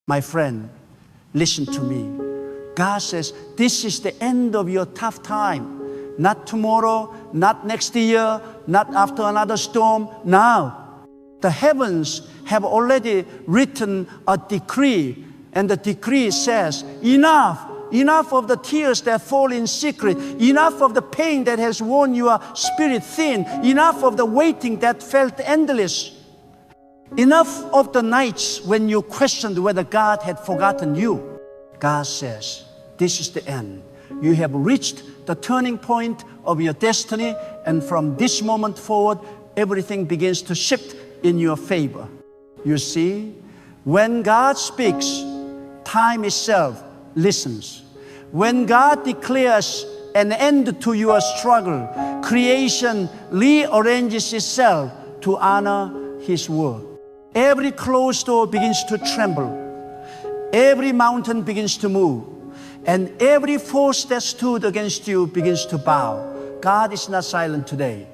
My friend, listen to me. God says, this is the end of your tough time. Not tomorrow, not next year, not after another storm. Now, the heavens have already written a decree, and the decree says, enough. Enough of the tears that fall in secret. Enough of the pain that has worn your spirit thin. Enough of the waiting that felt endless. Enough of the nights when you questioned whether God had forgotten you. God says, this is the end. You have reached the turning point of your destiny, and from this moment forward, everything begins to shift in your favor. You see, when God speaks, time itself listens. When God declares an end to your struggle, creation rearranges itself to honor His word. Every closed door begins to tremble. Every mountain begins to move. And every force that stood against you begins to bow. God is not silent today.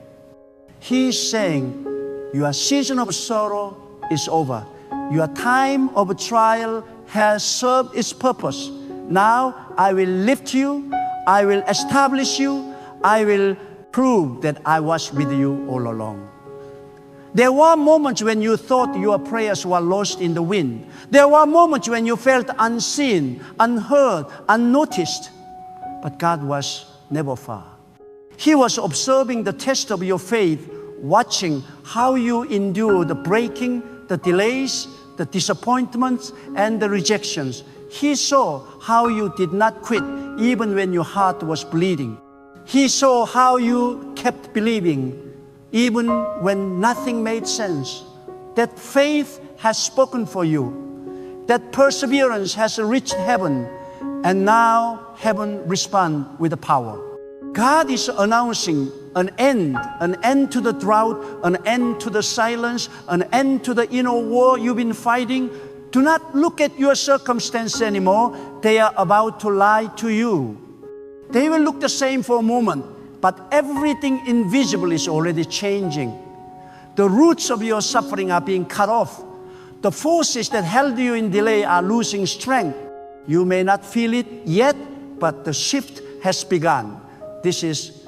He is saying, your season of sorrow is over. Your time of trial has served its purpose. Now I will lift you. I will establish you. I will prove that I was with you all along. There were moments when you thought your prayers were lost in the wind. There were moments when you felt unseen, unheard, unnoticed. But God was never far. He was observing the test of your faith, watching how you endure the breaking, the delays, the disappointments, and the rejections. He saw how you did not quit even when your heart was bleeding. He saw how you kept believing even when nothing made sense. That faith has spoken for you. That perseverance has reached heaven. And now heaven responds with the power. God is announcing an end to the drought, an end to the silence, an end to the inner war you've been fighting. Do not look at your circumstance anymore. They are about to lie to you. They will look the same for a moment, but everything invisible is already changing. The roots of your suffering are being cut off. The forces that held you in delay are losing strength. You may not feel it yet, but the shift has begun. This is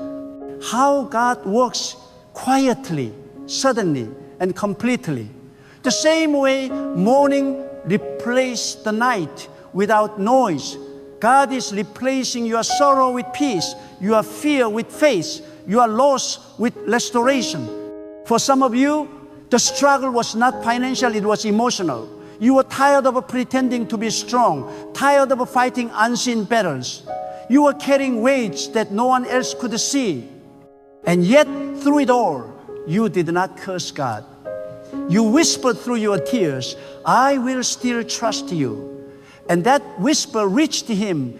how God works quietly, suddenly, and completely. The same way morning replaced the night without noise, God is replacing your sorrow with peace, your fear with faith, your loss with restoration. For some of you, the struggle was not financial, it was emotional. You were tired of pretending to be strong, tired of fighting unseen battles. You were carrying weights that no one else could see. And yet, through it all, you did not curse God. You whispered through your tears, I will still trust you. And that whisper reached Him.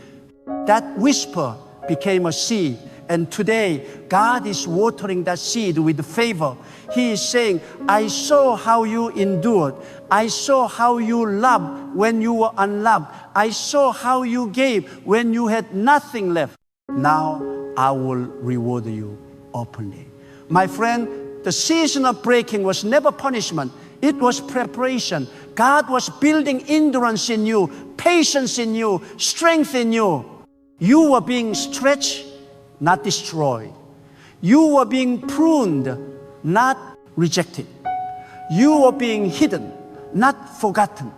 That whisper became a seed. And today, God is watering that seed with favor. He is saying, I saw how you endured. I saw how you loved when you were unloved. I saw how you gave when you had nothing left. Now, I will reward you openly. My friend, the season of breaking was never punishment. It was preparation. God was building endurance in you, patience in you, strength in you. You were being stretched, not destroyed. You were being pruned, not rejected. You were being hidden, not forgotten.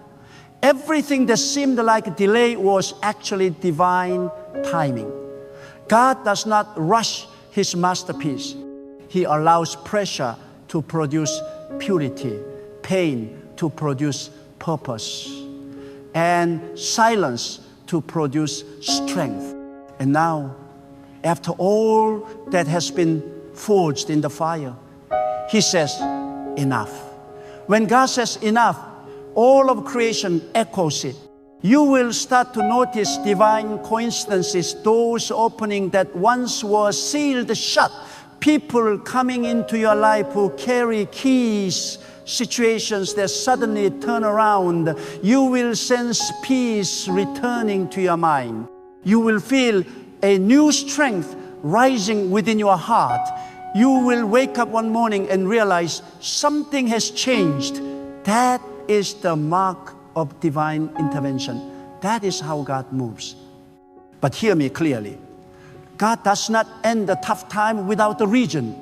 Everything that seemed like a delay was actually divine timing. God does not rush His masterpiece. He allows pressure to produce purity, pain to produce purpose, and silence to produce strength. And now, after all that has been forged in the fire, He says, enough. When God says enough, all of creation echoes it. You will start to notice divine coincidences, doors opening that once were sealed shut, people coming into your life who carry keys, situations that suddenly turn around. You will sense peace returning to your mind. You will feel a new strength rising within your heart. You will wake up one morning and realize something has changed. That is the mark of divine intervention. That is how God moves. But hear me clearly. God does not end the tough time without a reason.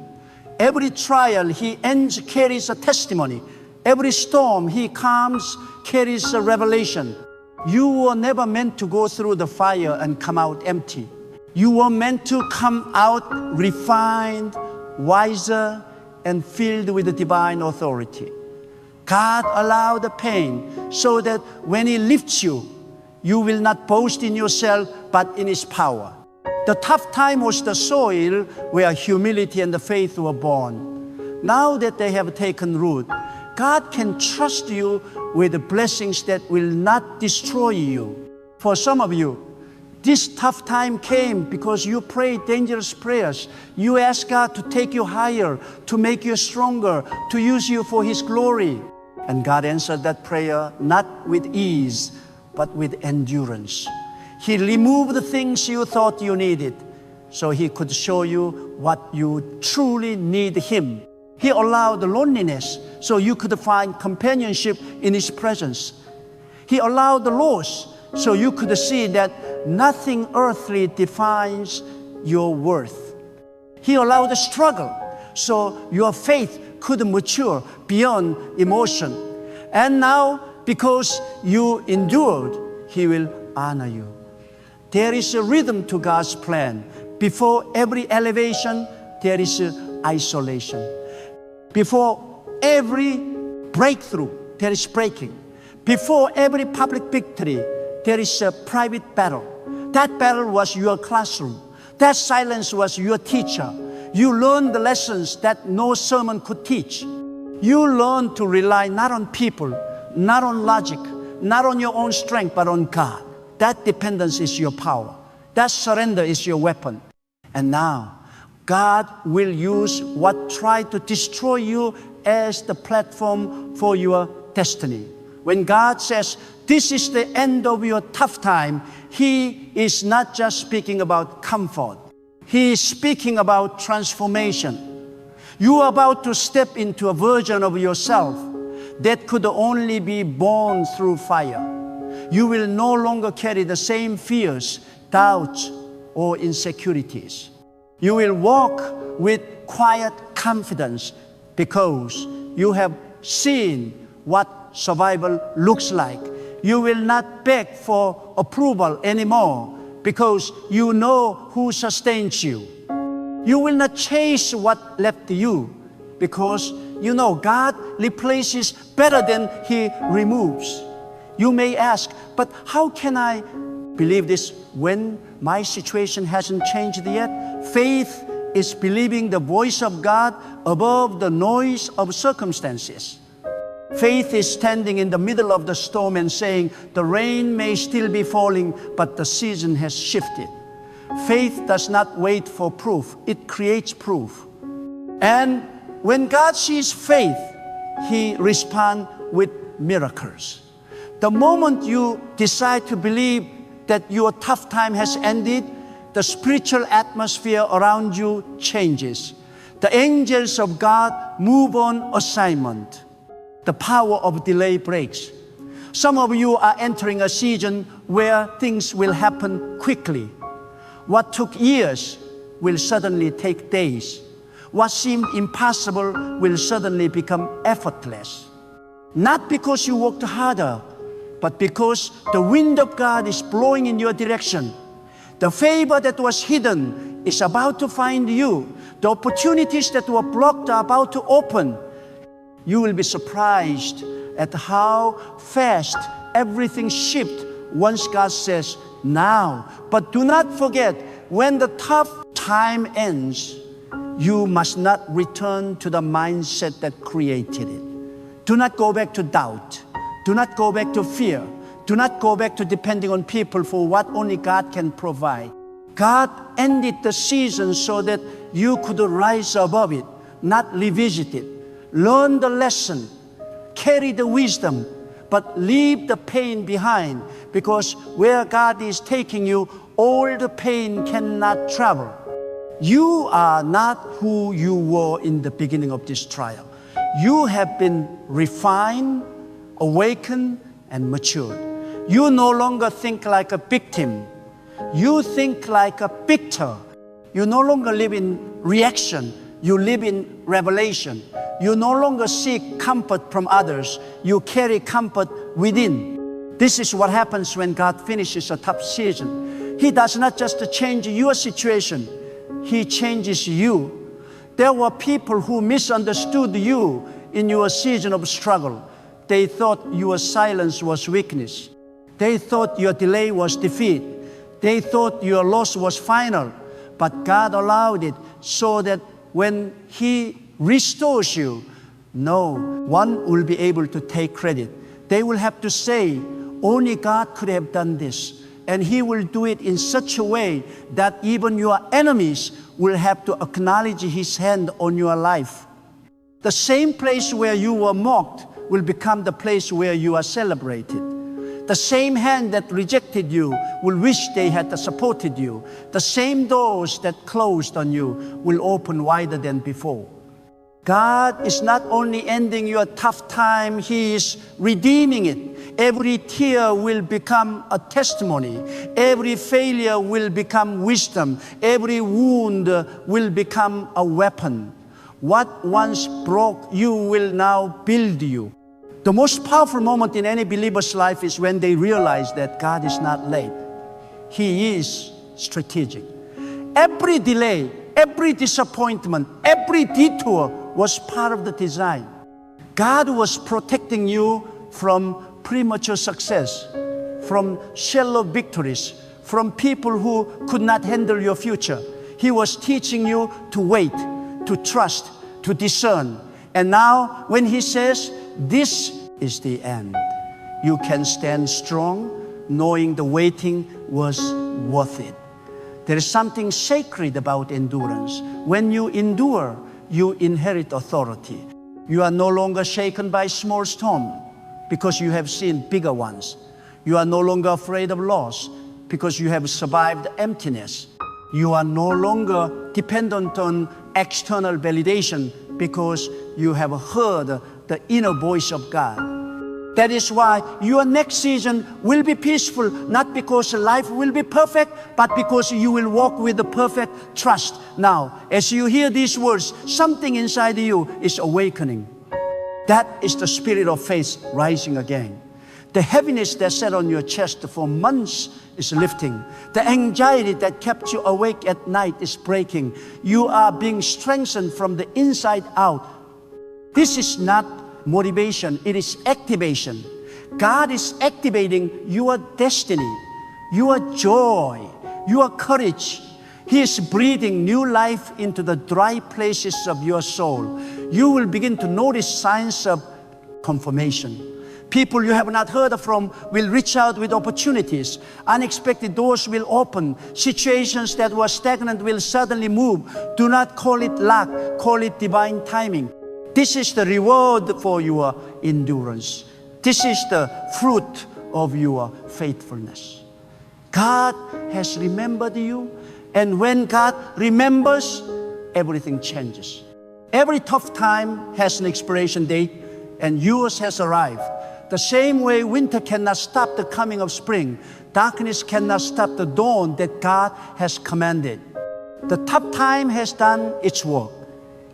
Every trial He ends carries a testimony. Every storm He calms carries a revelation. You were never meant to go through the fire and come out empty. You were meant to come out refined, wiser, and filled with the divine authority. God allowed the pain so that when He lifts you, you will not boast in yourself, but in His power. The tough time was the soil where humility and the faith were born. Now that they have taken root, God can trust you with the blessings that will not destroy you. For some of you, this tough time came because you prayed dangerous prayers. You asked God to take you higher, to make you stronger, to use you for His glory. And God answered that prayer not with ease, but with endurance. He removed the things you thought you needed so He could show you what you truly need Him. He allowed the loneliness so you could find companionship in His presence. He allowed the loss so you could see that nothing earthly defines your worth. He allowed the struggle so your faith could mature beyond emotion. And now, because you endured, He will honor you. There is a rhythm to God's plan. Before every elevation, there is isolation. Before every breakthrough, there is breaking. Before every public victory, there is a private battle. That battle was your classroom. That silence was your teacher. You learned the lessons that no sermon could teach. You learned to rely not on people, not on logic, not on your own strength, but on God. That dependence is your power. That surrender is your weapon. And now, God will use what tried to destroy you as the platform for your destiny. When God says, this is the end of your tough time, He is not just speaking about comfort. He is speaking about transformation. You are about to step into a version of yourself that could only be born through fire. You will no longer carry the same fears, doubts, or insecurities. You will walk with quiet confidence because you have seen what survival looks like. You will not beg for approval anymore because you know who sustains you. You will not chase what left you because you know God replaces better than He removes. You may ask, but how can I believe this when my situation hasn't changed yet? Faith is believing the voice of God above the noise of circumstances. Faith is standing in the middle of the storm and saying, the rain may still be falling, but the season has shifted. Faith does not wait for proof. It creates proof. And when God sees faith, He responds with miracles. The moment you decide to believe that your tough time has ended, the spiritual atmosphere around you changes. The angels of God move on assignment. The power of delay breaks. Some of you are entering a season where things will happen quickly. What took years will suddenly take days. What seemed impossible will suddenly become effortless. Not because you worked harder, but because the wind of God is blowing in your direction. The favor that was hidden is about to find you. The opportunities that were blocked are about to open. You will be surprised at how fast everything shifts once God says, now. But do not forget, when the tough time ends, you must not return to the mindset that created it. Do not go back to doubt. Do not go back to fear. Do not go back to depending on people for what only God can provide. God ended the season so that you could rise above it, not revisit it. Learn the lesson, carry the wisdom, but leave the pain behind, because where God is taking you, all the pain cannot travel. You are not who you were in the beginning of this trial. You have been refined, awakened, and matured. You no longer think like a victim. You think like a victor. You no longer live in reaction. You live in revelation. You no longer seek comfort from others. You carry comfort within. This is what happens when God finishes a tough season. He does not just change your situation. He changes you. There were people who misunderstood you in your season of struggle. They thought your silence was weakness. They thought your delay was defeat. They thought your loss was final. But God allowed it so that when He restores you, no one will be able to take credit. They will have to say, only God could have done this. And He will do it in such a way that even your enemies will have to acknowledge His hand on your life. The same place where you were mocked will become the place where you are celebrated. The same hand that rejected you will wish they had supported you. The same doors that closed on you will open wider than before. God is not only ending your tough time, He is redeeming it. Every tear will become a testimony. Every failure will become wisdom. Every wound will become a weapon. What once broke you will now build you. The most powerful moment in any believer's life is when they realize that God is not late. He is strategic. Every delay, every disappointment, every detour was part of the design. God was protecting you from premature success, from shallow victories, from people who could not handle your future. He was teaching you to wait, to trust, to discern. And now when He says, this is the end, you can stand strong knowing the waiting was worth it. There is something sacred about endurance. When you endure, you inherit authority. You are no longer shaken by small storms because you have seen bigger ones. You are no longer afraid of loss because you have survived emptiness. You are no longer dependent on external validation because you have heard the inner voice of God. That is why your next season will be peaceful, not because life will be perfect, but because you will walk with the perfect trust. Now, as you hear these words, something inside you is awakening. That is the spirit of faith rising again. The heaviness that sat on your chest for months is lifting. The anxiety that kept you awake at night is breaking. You are being strengthened from the inside out. This is not motivation, it is activation. God is activating your destiny, your joy, your courage. He is breathing new life into the dry places of your soul. You will begin to notice signs of confirmation. People you have not heard from will reach out with opportunities. Unexpected doors will open. Situations that were stagnant will suddenly move. Do not call it luck, call it divine timing. This is the reward for your endurance. This is the fruit of your faithfulness. God has remembered you, and when God remembers, everything changes. Every tough time has an expiration date, and yours has arrived. The same way winter cannot stop the coming of spring, darkness cannot stop the dawn that God has commanded. The tough time has done its work.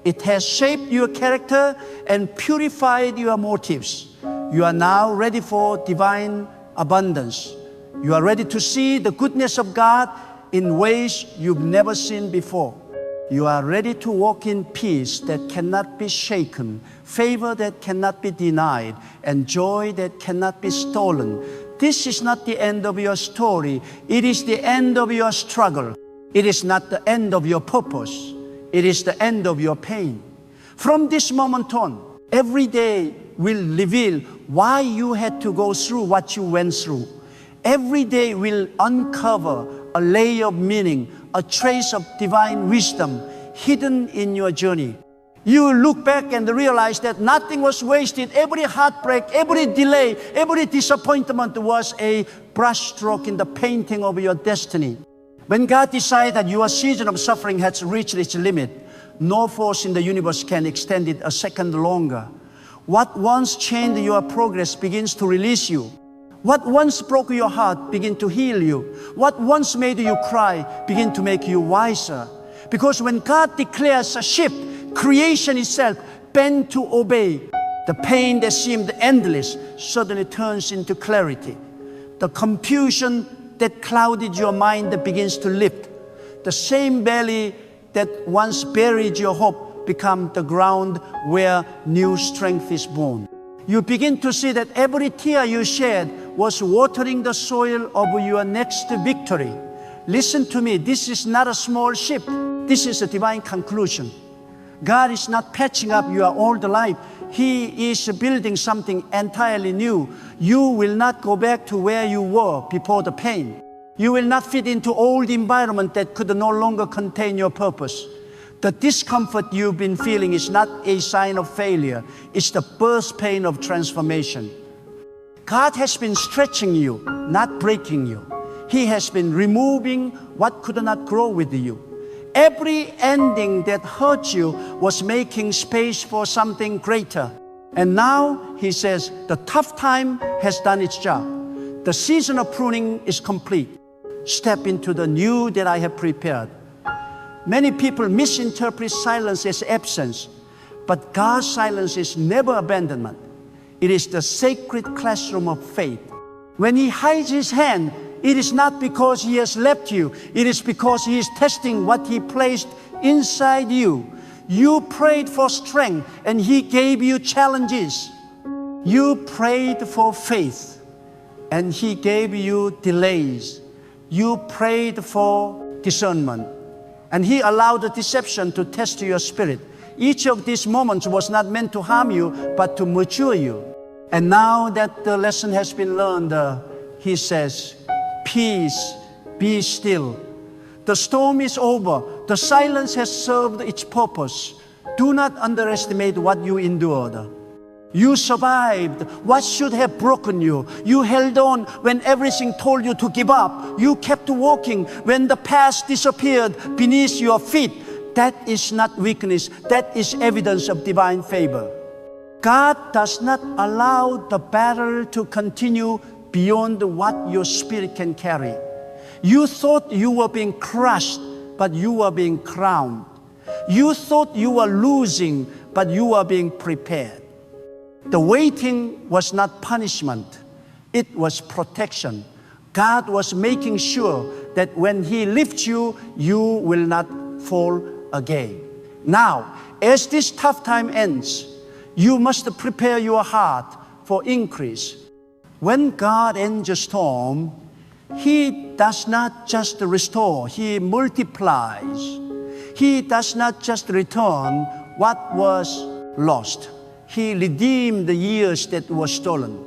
It has shaped your character and purified your motives. You are now ready for divine abundance. You are ready to see the goodness of God in ways you've never seen before. You are ready to walk in peace that cannot be shaken, favor that cannot be denied, and joy that cannot be stolen. This is not the end of your story. It is the end of your struggle. It is not the end of your purpose. It is the end of your pain. From this moment on, every day will reveal why you had to go through what you went through. Every day will uncover a layer of meaning, a trace of divine wisdom hidden in your journey. You will look back and realize that nothing was wasted. Every heartbreak, every delay, every disappointment was a brushstroke in the painting of your destiny. When God decided that your season of suffering has reached its limit, no force in the universe can extend it a second longer. What once chained your progress begins to release you. What once broke your heart begin to heal you. What once made you cry begin to make you wiser. Because when God declares a shift, creation itself bent to obey. The pain that seemed endless suddenly turns into clarity. The confusion that clouded your mind that begins to lift. The same valley that once buried your hope becomes the ground where new strength is born. You begin to see that every tear you shed was watering the soil of your next victory. Listen to me, this is not a small shift. This is a divine conclusion. God is not patching up your old life. He is building something entirely new. You will not go back to where you were before the pain. You will not fit into old environment that could no longer contain your purpose. The discomfort you've been feeling is not a sign of failure. It's the birth pain of transformation. God has been stretching you, not breaking you. He has been removing what could not grow with you. Every ending that hurt you was making space for something greater. And now, He says, the tough time has done its job. The season of pruning is complete. Step into the new that I have prepared. Many people misinterpret silence as absence, but God's silence is never abandonment. It is the sacred classroom of faith. When He hides His hand, it is not because He has left you. It is because He is testing what He placed inside you. You prayed for strength, and He gave you challenges. You prayed for faith, and He gave you delays. You prayed for discernment, and He allowed the deception to test your spirit. Each of these moments was not meant to harm you, but to mature you. And now that the lesson has been learned, He says, peace, be still. The storm is over. The silence has served its purpose. Do not underestimate what you endured. You survived what should have broken you. You held on when everything told you to give up. You kept walking when the past disappeared beneath your feet. That is not weakness. That is evidence of divine favor. God does not allow the battle to continue beyond what your spirit can carry. You thought you were being crushed, but you were being crowned. You thought you were losing, but you were being prepared. The waiting was not punishment. It was protection. God was making sure that when He lifts you, you will not fall again. Now, as this tough time ends, you must prepare your heart for increase. When God ends a storm, He does not just restore, He multiplies. He does not just return what was lost. He redeemed the years that were stolen.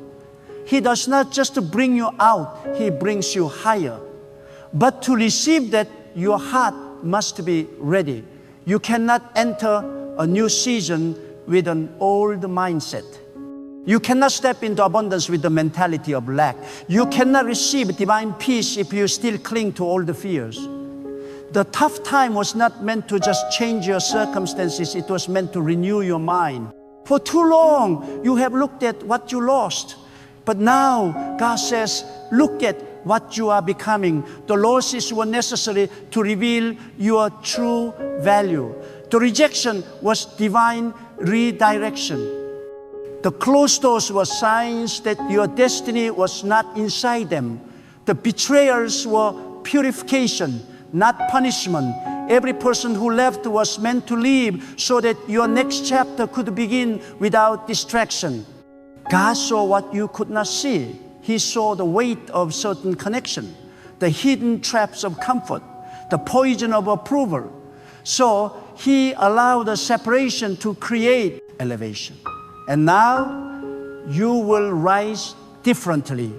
He does not just bring you out, He brings you higher. But to receive that, your heart must be ready. You cannot enter a new season with an old mindset. You cannot step into abundance with the mentality of lack. You cannot receive divine peace if you still cling to old fears. The tough time was not meant to just change your circumstances. It was meant to renew your mind. For too long, you have looked at what you lost. But now, God says, look at what you are becoming. The losses were necessary to reveal your true value. The rejection was divine redirection. The closed doors were signs that your destiny was not inside them. The betrayals were purification, not punishment. Every person who left was meant to leave so that your next chapter could begin without distraction. God saw what you could not see. He saw the weight of certain connection, the hidden traps of comfort, the poison of approval. So He allowed the separation to create elevation. And now you will rise differently.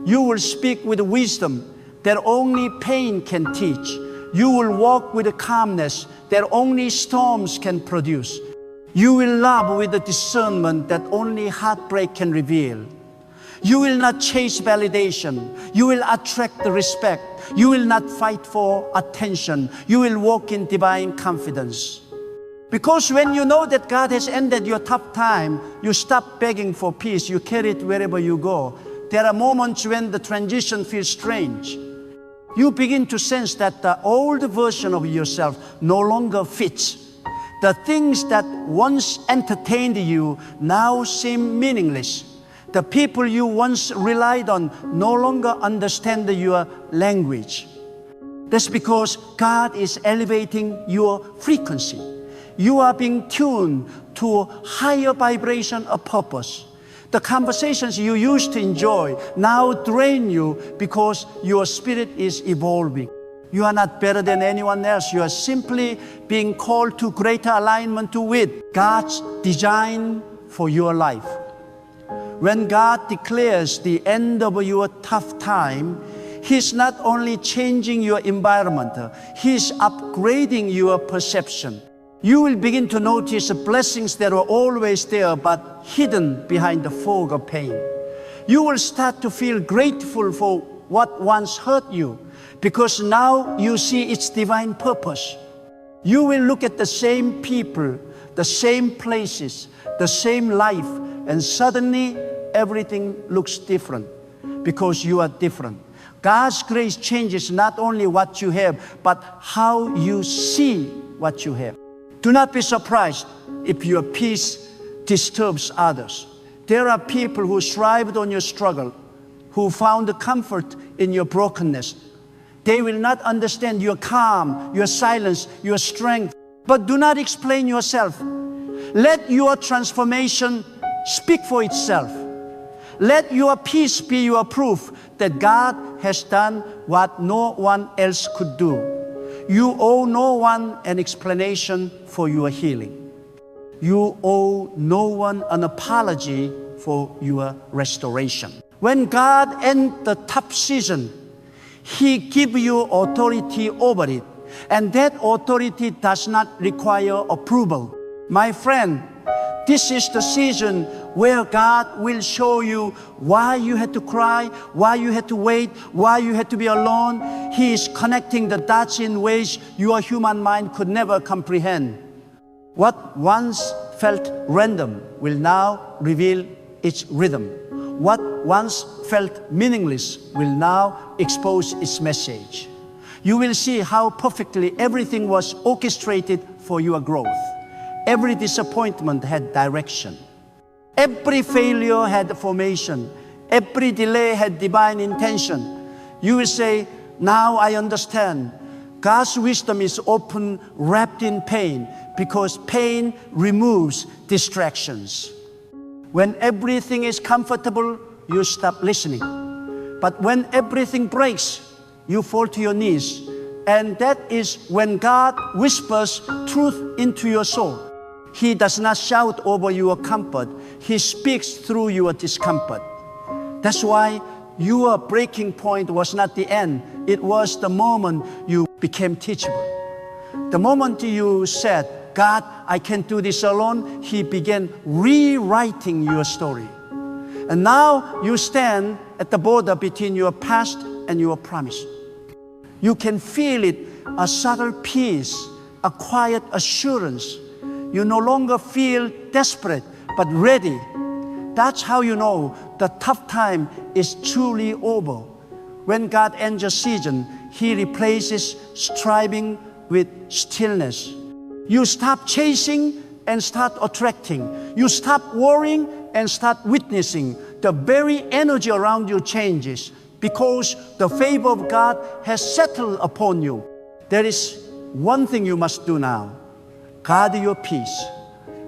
You will speak with wisdom that only pain can teach. You will walk with a calmness that only storms can produce. You will love with a discernment that only heartbreak can reveal. You will not chase validation. You will attract the respect. You will not fight for attention. You will walk in divine confidence. Because when you know that God has ended your tough time, you stop begging for peace. You carry it wherever you go. there are moments when the transition feels strange. You begin to sense that the old version of yourself no longer fits. The things that once entertained you now seem meaningless. The people you once relied on no longer understand your language. That's because God is elevating your frequency. You are being tuned to a higher vibration of purpose. The conversations you used to enjoy now drain you because your spirit is evolving. You are not better than anyone else. You are simply being called to greater alignment with God's design for your life. When God declares the end of your tough time, He's not only changing your environment, He's upgrading your perception. You will begin to notice blessings that were always there but hidden behind the fog of pain. You will start to feel grateful for what once hurt you because now you see its divine purpose. You will look at the same people, the same places, the same life, and suddenly everything looks different because you are different. God's grace changes not only what you have, but how you see what you have. Do not be surprised if your peace disturbs others. There are people who thrived on your struggle, who found comfort in your brokenness. They will not understand your calm, your silence, your strength. But do not explain yourself. Let your transformation speak for itself. Let your peace be your proof that God has done what no one else could do. You owe no one an explanation for your healing. You owe no one an apology for your restoration. When God ends the tough season, He gives you authority over it. And that authority does not require approval. My friend, this is the season where God will show you why you had to cry, why you had to wait, why you had to be alone. He is connecting the dots in ways your human mind could never comprehend. What once felt random will now reveal its rhythm. What once felt meaningless will now expose its message. You will see how perfectly everything was orchestrated for your growth. Every disappointment had direction. Every failure had formation. Every delay had divine intention. You will say, now I understand. God's wisdom is often wrapped in pain because pain removes distractions. When everything is comfortable, you stop listening. But when everything breaks, you fall to your knees. And that is when God whispers truth into your soul. He does not shout over your comfort. He speaks through your discomfort. That's why your breaking point was not the end. It was the moment you became teachable. The moment you said, God, I can't do this alone, He began rewriting your story. And now you stand at the border between your past and your promise. You can feel it, a subtle peace, a quiet assurance. You no longer feel desperate, but ready. That's how you know the tough time is truly over. When God ends a season, He replaces striving with stillness. You stop chasing and start attracting. You stop worrying and start witnessing. The very energy around you changes because the favor of God has settled upon you. There is one thing you must do now. Guard your peace.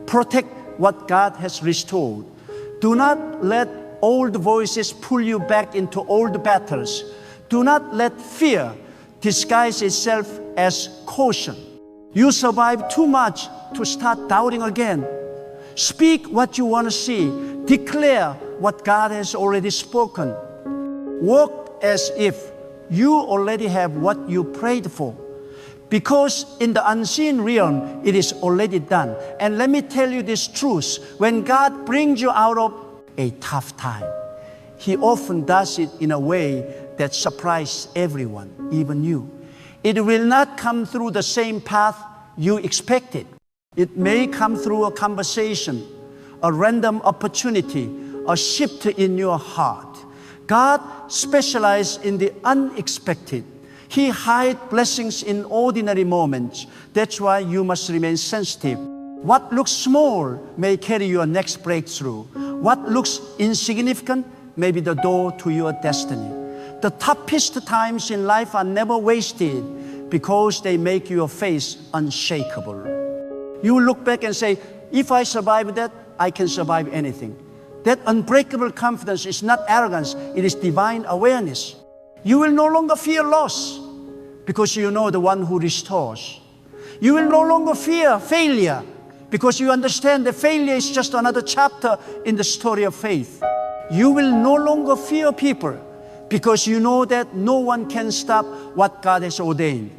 Protect what God has restored. Do not let old voices pull you back into old battles. Do not let fear disguise itself as caution. You survive too much to start doubting again. Speak what you want to see. Declare what God has already spoken. Walk as if you already have what you prayed for. Because in the unseen realm, it is already done. And let me tell you this truth. When God brings you out of a tough time, He often does it in a way that surprises everyone, even you. It will not come through the same path you expected. It may come through a conversation, a random opportunity, a shift in your heart. God specializes in the unexpected. He hides blessings in ordinary moments. That's why you must remain sensitive. What looks small may carry your next breakthrough. What looks insignificant may be the door to your destiny. The toughest times in life are never wasted because they make your faith unshakable. You look back and say, if I survive that, I can survive anything. That unbreakable confidence is not arrogance, it is divine awareness. You will no longer fear loss because you know the one who restores. You will no longer fear failure because you understand that failure is just another chapter in the story of faith. You will no longer fear people because you know that no one can stop what God has ordained.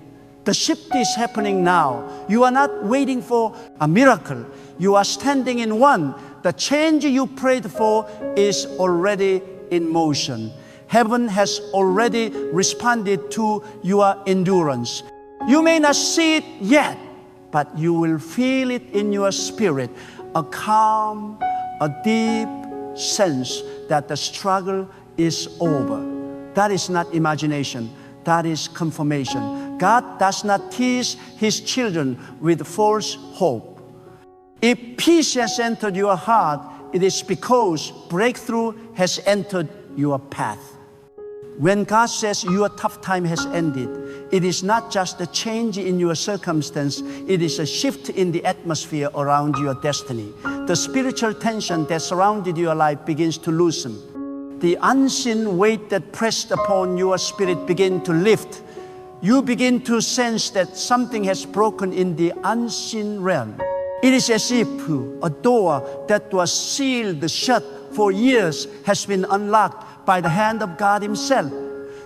The shift is happening now. You are not waiting for a miracle. You are standing in one. The change you prayed for is already in motion. Heaven has already responded to your endurance. You may not see it yet, but you will feel it in your spirit. A calm, a deep sense that the struggle is over. That is not imagination. That is confirmation. God does not tease His children with false hope. If peace has entered your heart, it is because breakthrough has entered your path. When God says your tough time has ended, it is not just a change in your circumstance, it is a shift in the atmosphere around your destiny. The spiritual tension that surrounded your life begins to loosen. The unseen weight that pressed upon your spirit begins to lift. You begin to sense that something has broken in the unseen realm. It is as if a door that was sealed shut for years has been unlocked by the hand of God Himself.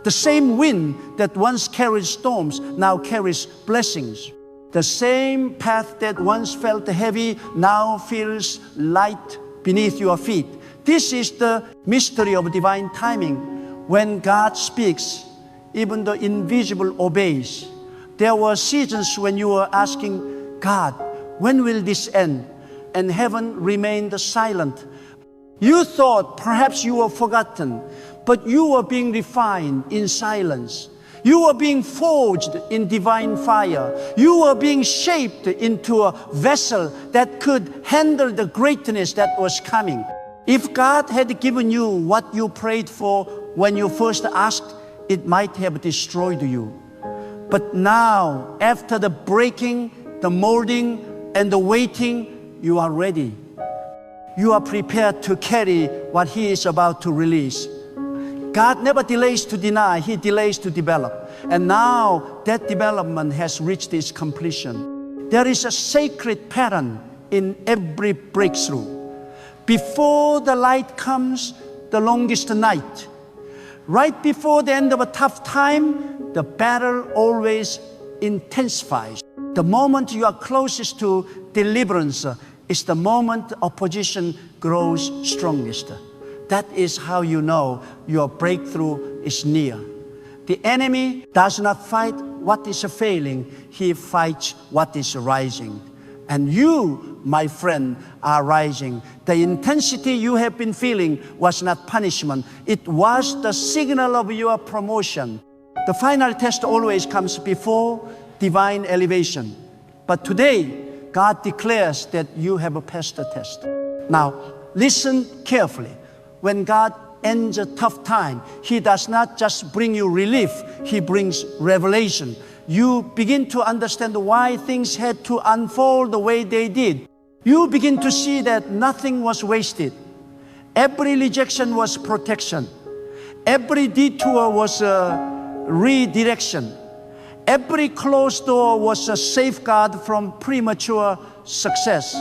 The same wind that once carried storms now carries blessings. The same path that once felt heavy now feels light beneath your feet. This is the mystery of divine timing. When God speaks, even the invisible obeys. There were seasons when you were asking, God, when will this end? And heaven remained silent. You thought perhaps you were forgotten, but you were being refined in silence. You were being forged in divine fire. You were being shaped into a vessel that could handle the greatness that was coming. If God had given you what you prayed for when you first asked, it might have destroyed you. But now, after the breaking, the molding, and the waiting, you are ready. You are prepared to carry what He is about to release. God never delays to deny, He delays to develop. And now that development has reached its completion. There is a sacred pattern in every breakthrough. Before the light comes, the longest night. Right before the end of a tough time, the battle always intensifies. The moment you are closest to deliverance is the moment opposition grows strongest. That is how you know your breakthrough is near. The enemy does not fight what is failing, he fights what is rising. And you, my friend, are rising. The intensity you have been feeling was not punishment. It was the signal of your promotion. The final test always comes before divine elevation. But today, God declares that you have passed the test. Now, listen carefully. When God ends a tough time, He does not just bring you relief, He brings revelation. You begin to understand why things had to unfold the way they did. You begin to see that nothing was wasted. Every rejection was protection. Every detour was a redirection. Every closed door was a safeguard from premature success.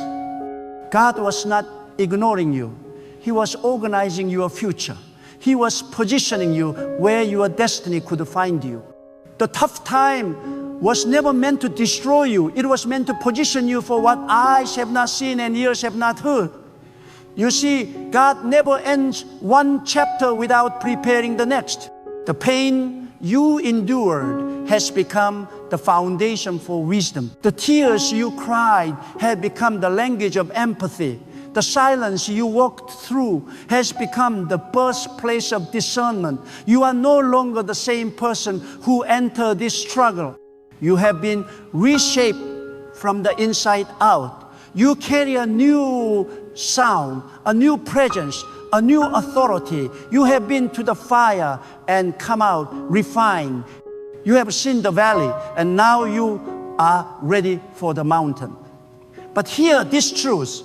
God was not ignoring you. He was organizing your future. He was positioning you where your destiny could find you. The tough time was never meant to destroy you. It was meant to position you for what eyes have not seen and ears have not heard. You see, God never ends one chapter without preparing the next. The pain you endured has become the foundation for wisdom. The tears you cried have become the language of empathy. The silence you walked through has become the birthplace of discernment. You are no longer the same person who entered this struggle. You have been reshaped from the inside out. You carry a new sound, a new presence, a new authority. You have been to the fire and come out refined. You have seen the valley and now you are ready for the mountain. But hear this truth.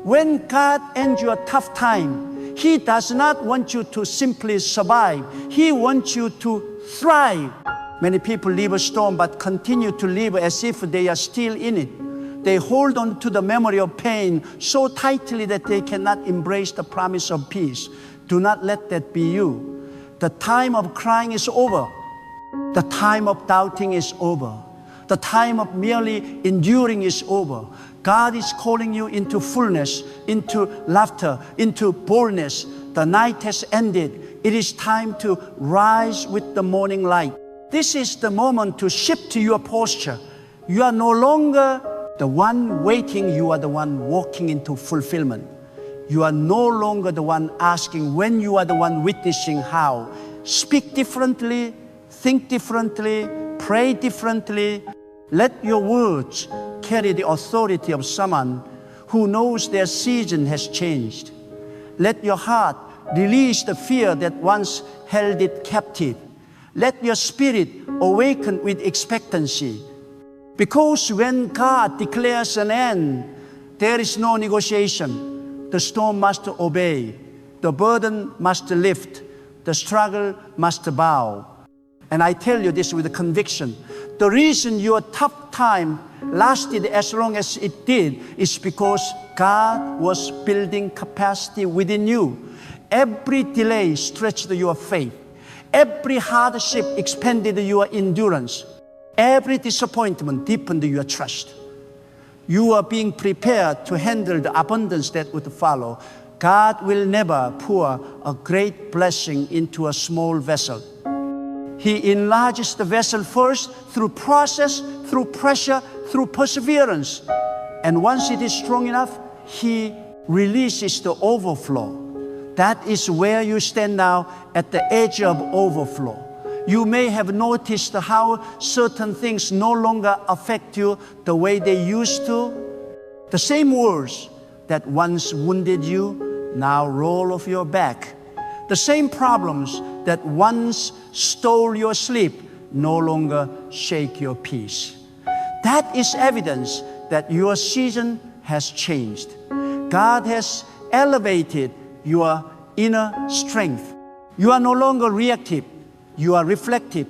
When God ends your tough time, He does not want you to simply survive. He wants you to thrive. Many people leave a storm but continue to live as if they are still in it. They hold on to the memory of pain so tightly that they cannot embrace the promise of peace. Do not let that be you. The time of crying is over. The time of doubting is over. The time of merely enduring is over. God is calling you into fullness, into laughter, into boldness. The night has ended. It is time to rise with the morning light. This is the moment to shift your posture. You are no longer the one waiting, you are the one walking into fulfillment. You are no longer the one asking when, you are the one witnessing how. Speak differently, think differently, pray differently. Let your words carry the authority of someone who knows their season has changed. Let your heart release the fear that once held it captive. Let your spirit awaken with expectancy. Because when God declares an end, there is no negotiation. The storm must obey. The burden must lift. The struggle must bow. And I tell you this with a conviction. The reason your tough time lasted as long as it did is because God was building capacity within you. Every delay stretched your faith. Every hardship expanded your endurance. Every disappointment deepened your trust. You are being prepared to handle the abundance that would follow. God will never pour a great blessing into a small vessel. He enlarges the vessel first through process, through pressure, through perseverance. And once it is strong enough, He releases the overflow. That is where you stand now, at the edge of overflow. You may have noticed how certain things no longer affect you the way they used to. The same words that once wounded you now roll off your back. The same problems that once stole your sleep no longer shake your peace. That is evidence that your season has changed. God has elevated your inner strength. You are no longer reactive. You are reflective.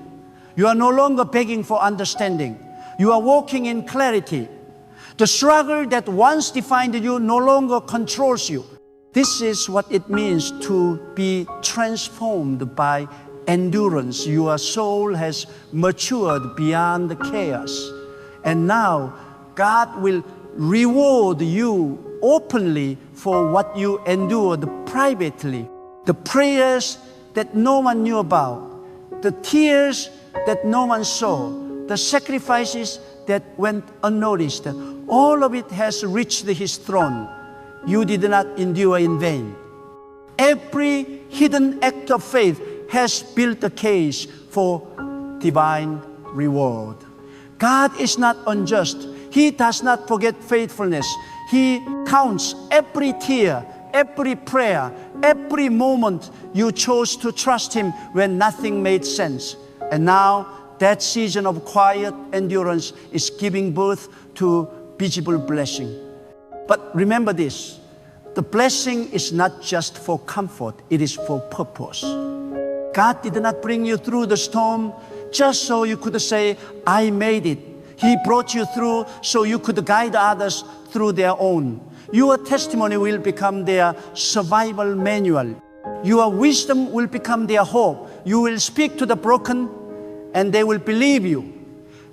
You are no longer begging for understanding. You are walking in clarity. The struggle that once defined you no longer controls you. This is what it means to be transformed by endurance. Your soul has matured beyond the chaos. And now God will reward you openly for what you endured privately. The prayers that no one knew about, the tears that no one saw, the sacrifices that went unnoticed, all of it has reached His throne. You did not endure in vain. Every hidden act of faith has built a case for divine reward. God is not unjust. He does not forget faithfulness. He counts every tear, every prayer, every moment you chose to trust Him when nothing made sense. And now that season of quiet endurance is giving birth to visible blessing. But remember this, the blessing is not just for comfort, it is for purpose. God did not bring you through the storm just so you could say, I made it. He brought you through so you could guide others through their own. Your testimony will become their survival manual. Your wisdom will become their hope. You will speak to the broken and they will believe you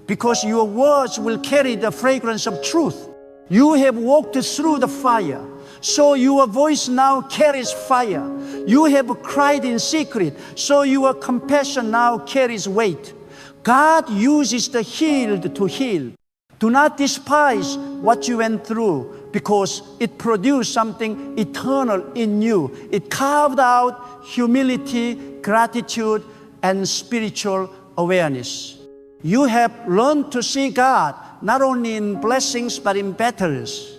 because your words will carry the fragrance of truth. You have walked through the fire, so your voice now carries fire. You have cried in secret, so your compassion now carries weight. God uses the healed to heal. Do not despise what you went through. because it produced something eternal in you. It carved out humility, gratitude, and spiritual awareness. You have learned to see God not only in blessings but in battles.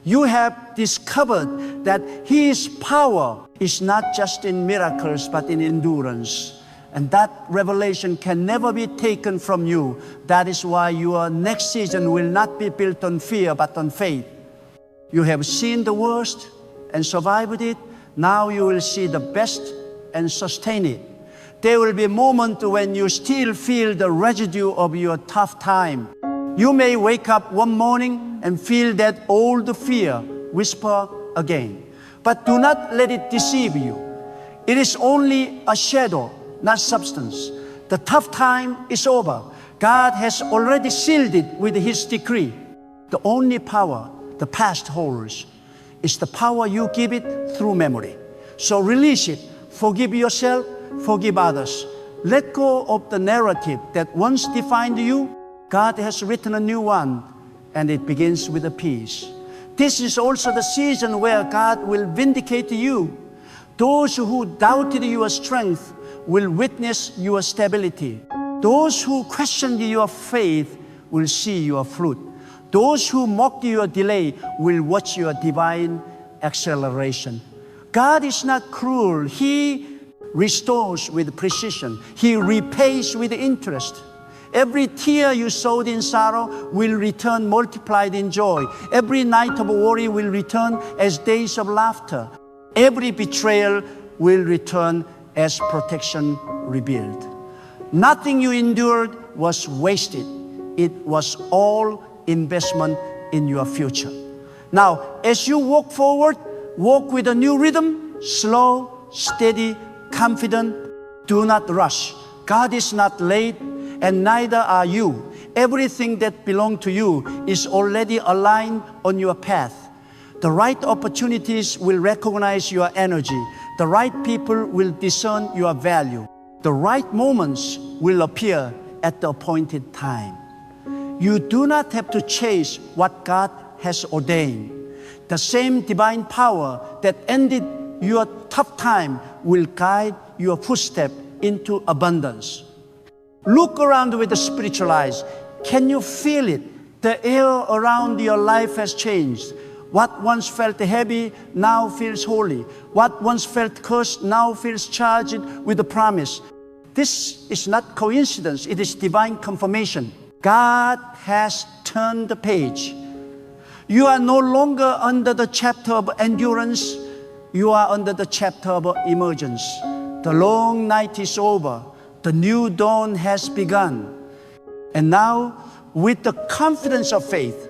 You have discovered that His power is not just in miracles but in endurance. And that revelation can never be taken from you. That is why your next season will not be built on fear but on faith. You have seen the worst and survived it. Now you will see the best and sustain it. There will be a moment when you still feel the residue of your tough time. You may wake up one morning and feel that old fear whisper again. But do not let it deceive you. It is only a shadow, not substance. The tough time is over. God has already sealed it with His decree. The only power the past holds is the power you give it through memory. So release it. Forgive yourself, forgive others. Let go of the narrative that once defined you. God has written a new one, and it begins with a peace. This is also the season where God will vindicate you. Those who doubted your strength will witness your stability. Those who questioned your faith will see your fruit. Those who mocked your delay will watch your divine acceleration. God is not cruel. He restores with precision. He repays with interest. Every tear you sowed in sorrow will return multiplied in joy. Every night of worry will return as days of laughter. Every betrayal will return as protection revealed. Nothing you endured was wasted. It was all investment in your future. Now, as you walk forward, walk with a new rhythm, slow, steady, confident. Do not rush. God is not late, and neither are you. Everything that belongs to you is already aligned on your path. The right opportunities will recognize your energy. The right people will discern your value. The right moments will appear at the appointed time. You do not have to chase what God has ordained. The same divine power that ended your tough time will guide your footstep into abundance. Look around with the spiritual eyes. Can you feel it? The air around your life has changed. What once felt heavy now feels holy. What once felt cursed now feels charged with a promise. This is not coincidence. It is divine confirmation. God has turned the page. You are no longer under the chapter of endurance. You are under the chapter of emergence. The long night is over. The new dawn has begun. And now, with the confidence of faith,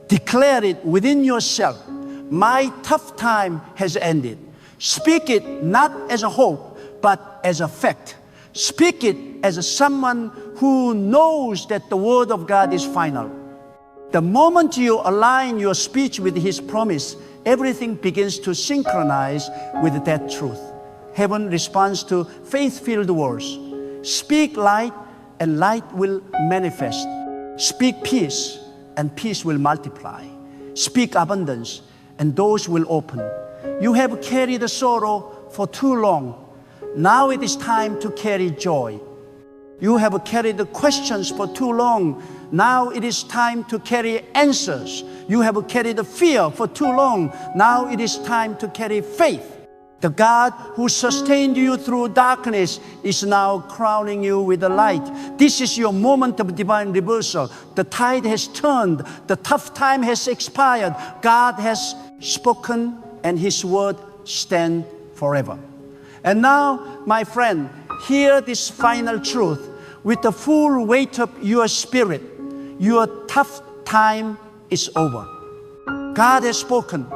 declare it within yourself. My tough time has ended. Speak it not as a hope, but as a fact. Speak it as someone who knows that the word of God is final. The moment you align your speech with His promise, everything begins to synchronize with that truth. Heaven responds to faith-filled words. Speak light, and light will manifest. Speak peace, and peace will multiply. Speak abundance, and doors will open. You have carried sorrow for too long. Now it is time to carry joy. You have carried the questions for too long. Now it is time to carry answers. You have carried the fear for too long. Now it is time to carry faith. The God who sustained you through darkness is now crowning you with the light. This is your moment of divine reversal. The tide has turned. The tough time has expired. God has spoken, and His word stands forever. And now, my friend, hear this final truth. With the full weight of your spirit, your tough time is over. God has spoken,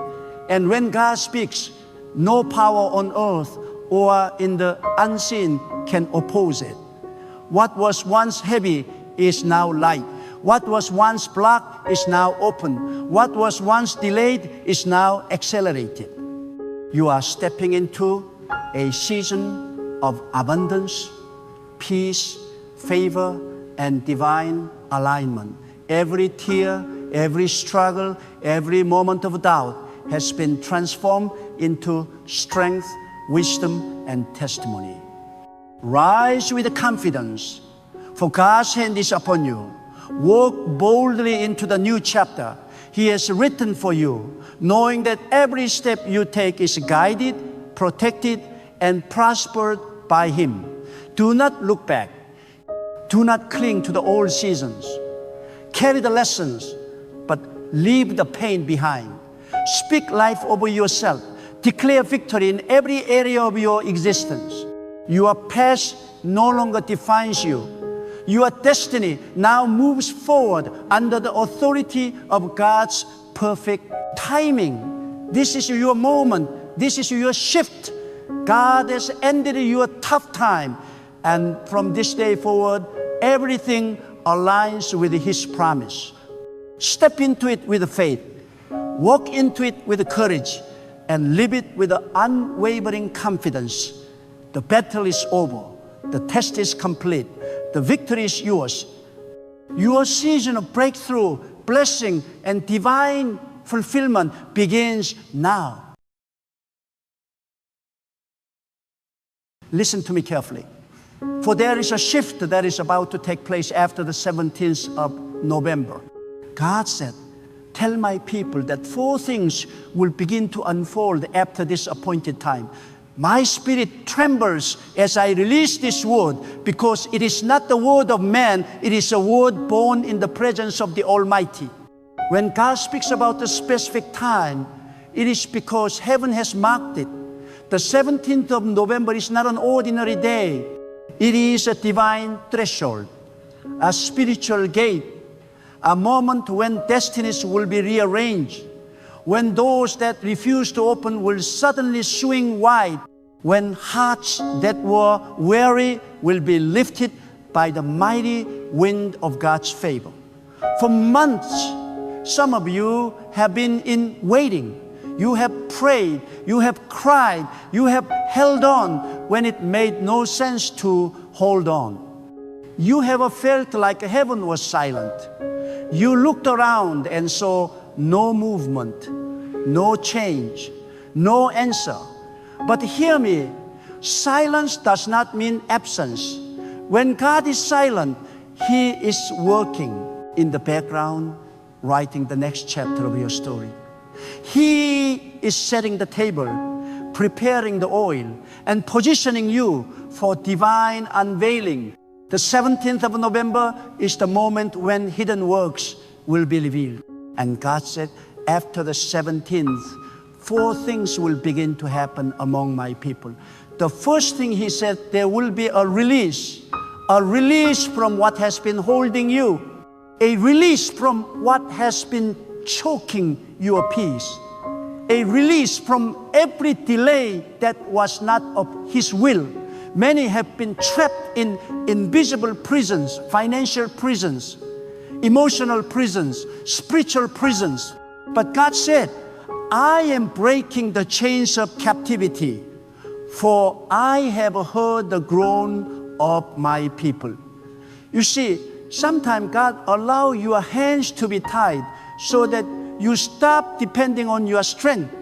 and when God speaks, no power on earth or in the unseen can oppose it. What was once heavy is now light. What was once blocked is now open. What was once delayed is now accelerated. You are stepping into a season of abundance, peace, favor, and divine alignment. Every tear, every struggle, every moment of doubt has been transformed into strength, wisdom, and testimony. Rise with confidence, for God's hand is upon you. Walk boldly into the new chapter He has written for you, knowing that every step you take is guided, protected, and prospered by Him. Do not look back. Do not cling to the old seasons. Carry the lessons, but leave the pain behind. Speak life over yourself. Declare victory in every area of your existence. Your past no longer defines you. Your destiny now moves forward under the authority of God's perfect timing. This is your moment. This is your shift. God has ended your tough time. And from this day forward, everything aligns with His promise. Step into it with faith. Walk into it with courage. And live it with unwavering confidence. The battle is over. The test is complete. The victory is yours. Your season of breakthrough, blessing, and divine fulfillment begins now. Listen to me carefully. For there is a shift that is about to take place after the 17th of November. God said, tell my people that 4 things will begin to unfold after this appointed time. My spirit trembles as I release this word, because it is not the word of man, it is a word born in the presence of the Almighty. When God speaks about the specific time, it is because heaven has marked it. The 17th of November is not an ordinary day. It is a divine threshold, a spiritual gate, a moment when destinies will be rearranged, when doors that refuse to open will suddenly swing wide, when hearts that were weary will be lifted by the mighty wind of God's favor. For months, some of you have been in waiting. You have prayed, you have cried, you have held on when it made no sense to hold on. You have felt like heaven was silent. You looked around and saw no movement, no change, no answer. But hear me, silence does not mean absence. When God is silent, He is working in the background, writing the next chapter of your story. He is setting the table, preparing the oil, and positioning you for divine unveiling. The 17th of November is the moment when hidden works will be revealed. And God said, after the 17th, 4 things will begin to happen among my people. The first thing He said, there will be a release from what has been holding you, a release from what has been choking your peace, a release from every delay that was not of His will. Many have been trapped in invisible prisons, financial prisons, emotional prisons, spiritual prisons. But God said, I am breaking the chains of captivity, for I have heard the groan of my people. You see, sometimes God allows your hands to be tied so that you stop depending on your strength.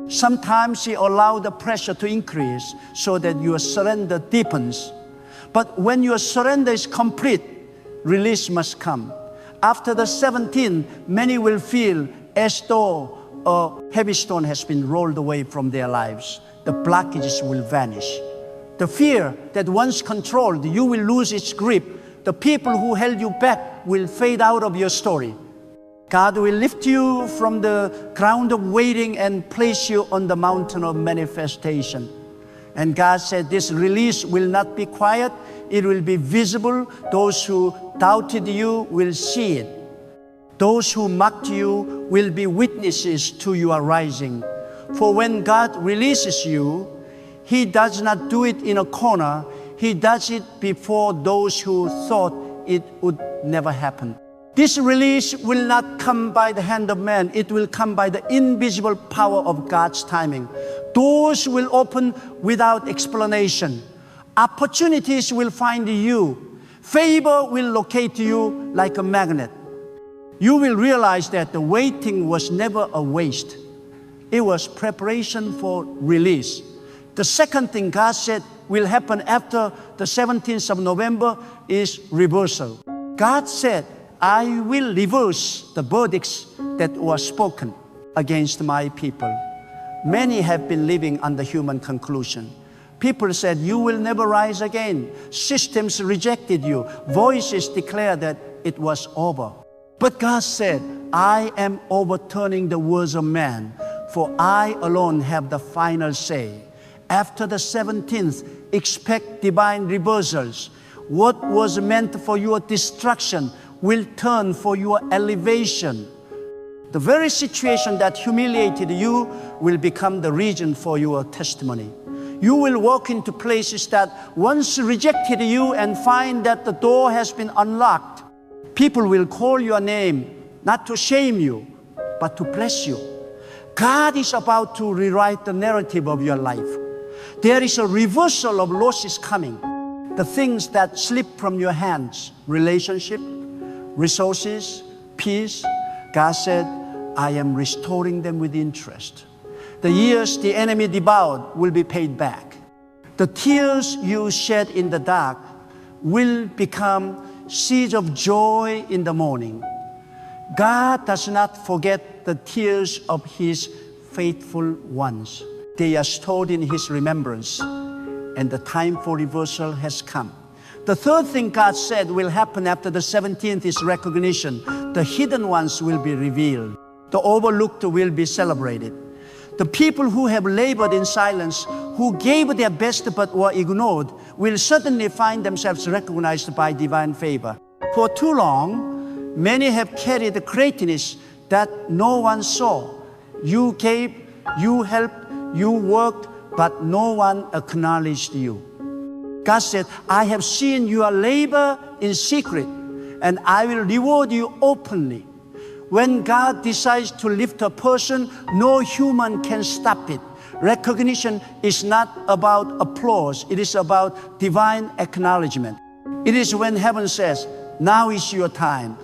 Sometimes He allows the pressure to increase so that your surrender deepens. But when your surrender is complete, release must come. After the 17th, many will feel as though a heavy stone has been rolled away from their lives. The blockages will vanish. The fear that once controlled you will lose its grip. The people who held you back will fade out of your story. God will lift you from the ground of waiting and place you on the mountain of manifestation. And God said this release will not be quiet, it will be visible. Those who doubted you will see it. Those who mocked you will be witnesses to your rising. For when God releases you, He does not do it in a corner. He does it before those who thought it would never happen. This release will not come by the hand of man. It will come by the invisible power of God's timing. Doors will open without explanation. Opportunities will find you. Favor will locate you like a magnet. you will realize that the waiting was never a waste. It was preparation for release. The second thing God said will happen after the 17th of November is reversal. God said, I will reverse the verdicts that were spoken against my people. Many have been living under human conclusion. People said, you will never rise again. Systems rejected you. Voices declared that it was over. But God said, I am overturning the words of man, for I alone have the final say. After the 17th, expect divine reversals. What was meant for your destruction will turn for your elevation. The very situation that humiliated you will become the reason for your testimony. You will walk into places that once rejected you and find that the door has been unlocked. People will call your name, not to shame you, but to bless you. God is about to rewrite the narrative of your life. There is a reversal of losses coming. The things that slip from your hands, relationship, resources, peace, God said, I am restoring them with interest. The years the enemy devoured will be paid back. The tears you shed in the dark will become seeds of joy in the morning. God does not forget the tears of His faithful ones. They are stored in His remembrance, and the time for reversal has come. The third thing God said will happen after the 17th is recognition. The hidden ones will be revealed. The overlooked will be celebrated. The people who have labored in silence, who gave their best but were ignored, will suddenly find themselves recognized by divine favor. For too long, many have carried the greatness that no one saw. You gave, you helped, you worked, but no one acknowledged you. God said, I have seen your labor in secret, and I will reward you openly. When God decides to lift a person, no human can stop it. Recognition is not about applause. It is about divine acknowledgement. It is when heaven says, now is your time.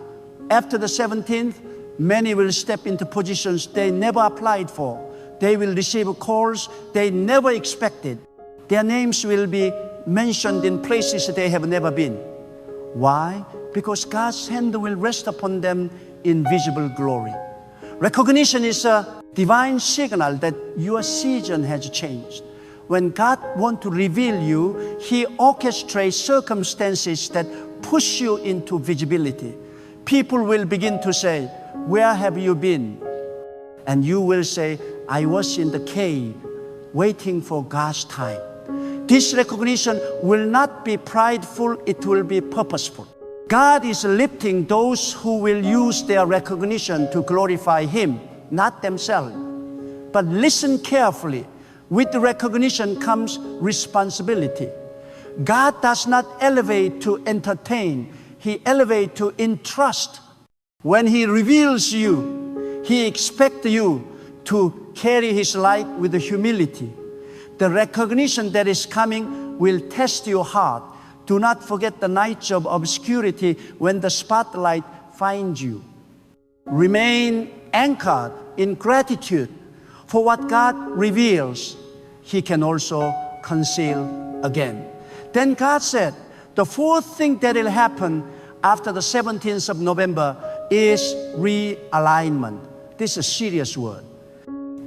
After the 17th, many will step into positions they never applied for. They will receive calls they never expected. Their names will be mentioned in places they have never been. Why? Because God's hand will rest upon them in visible glory. Recognition is a divine signal that your season has changed. When God wants to reveal you, He orchestrates circumstances that push you into visibility. People will begin to say, where have you been? And you will say, I was in the cave waiting for God's time. This recognition will not be prideful, it will be purposeful. God is lifting those who will use their recognition to glorify Him, not themselves. But listen carefully. With the recognition comes responsibility. God does not elevate to entertain. He elevates to entrust. When He reveals you, He expects you to carry His light with humility. The recognition that is coming will test your heart. Do not forget the nights of obscurity when the spotlight finds you. Remain anchored in gratitude for what God reveals. He can also conceal again. Then God said, the fourth thing that will happen after the 17th of November is realignment. This is a serious word.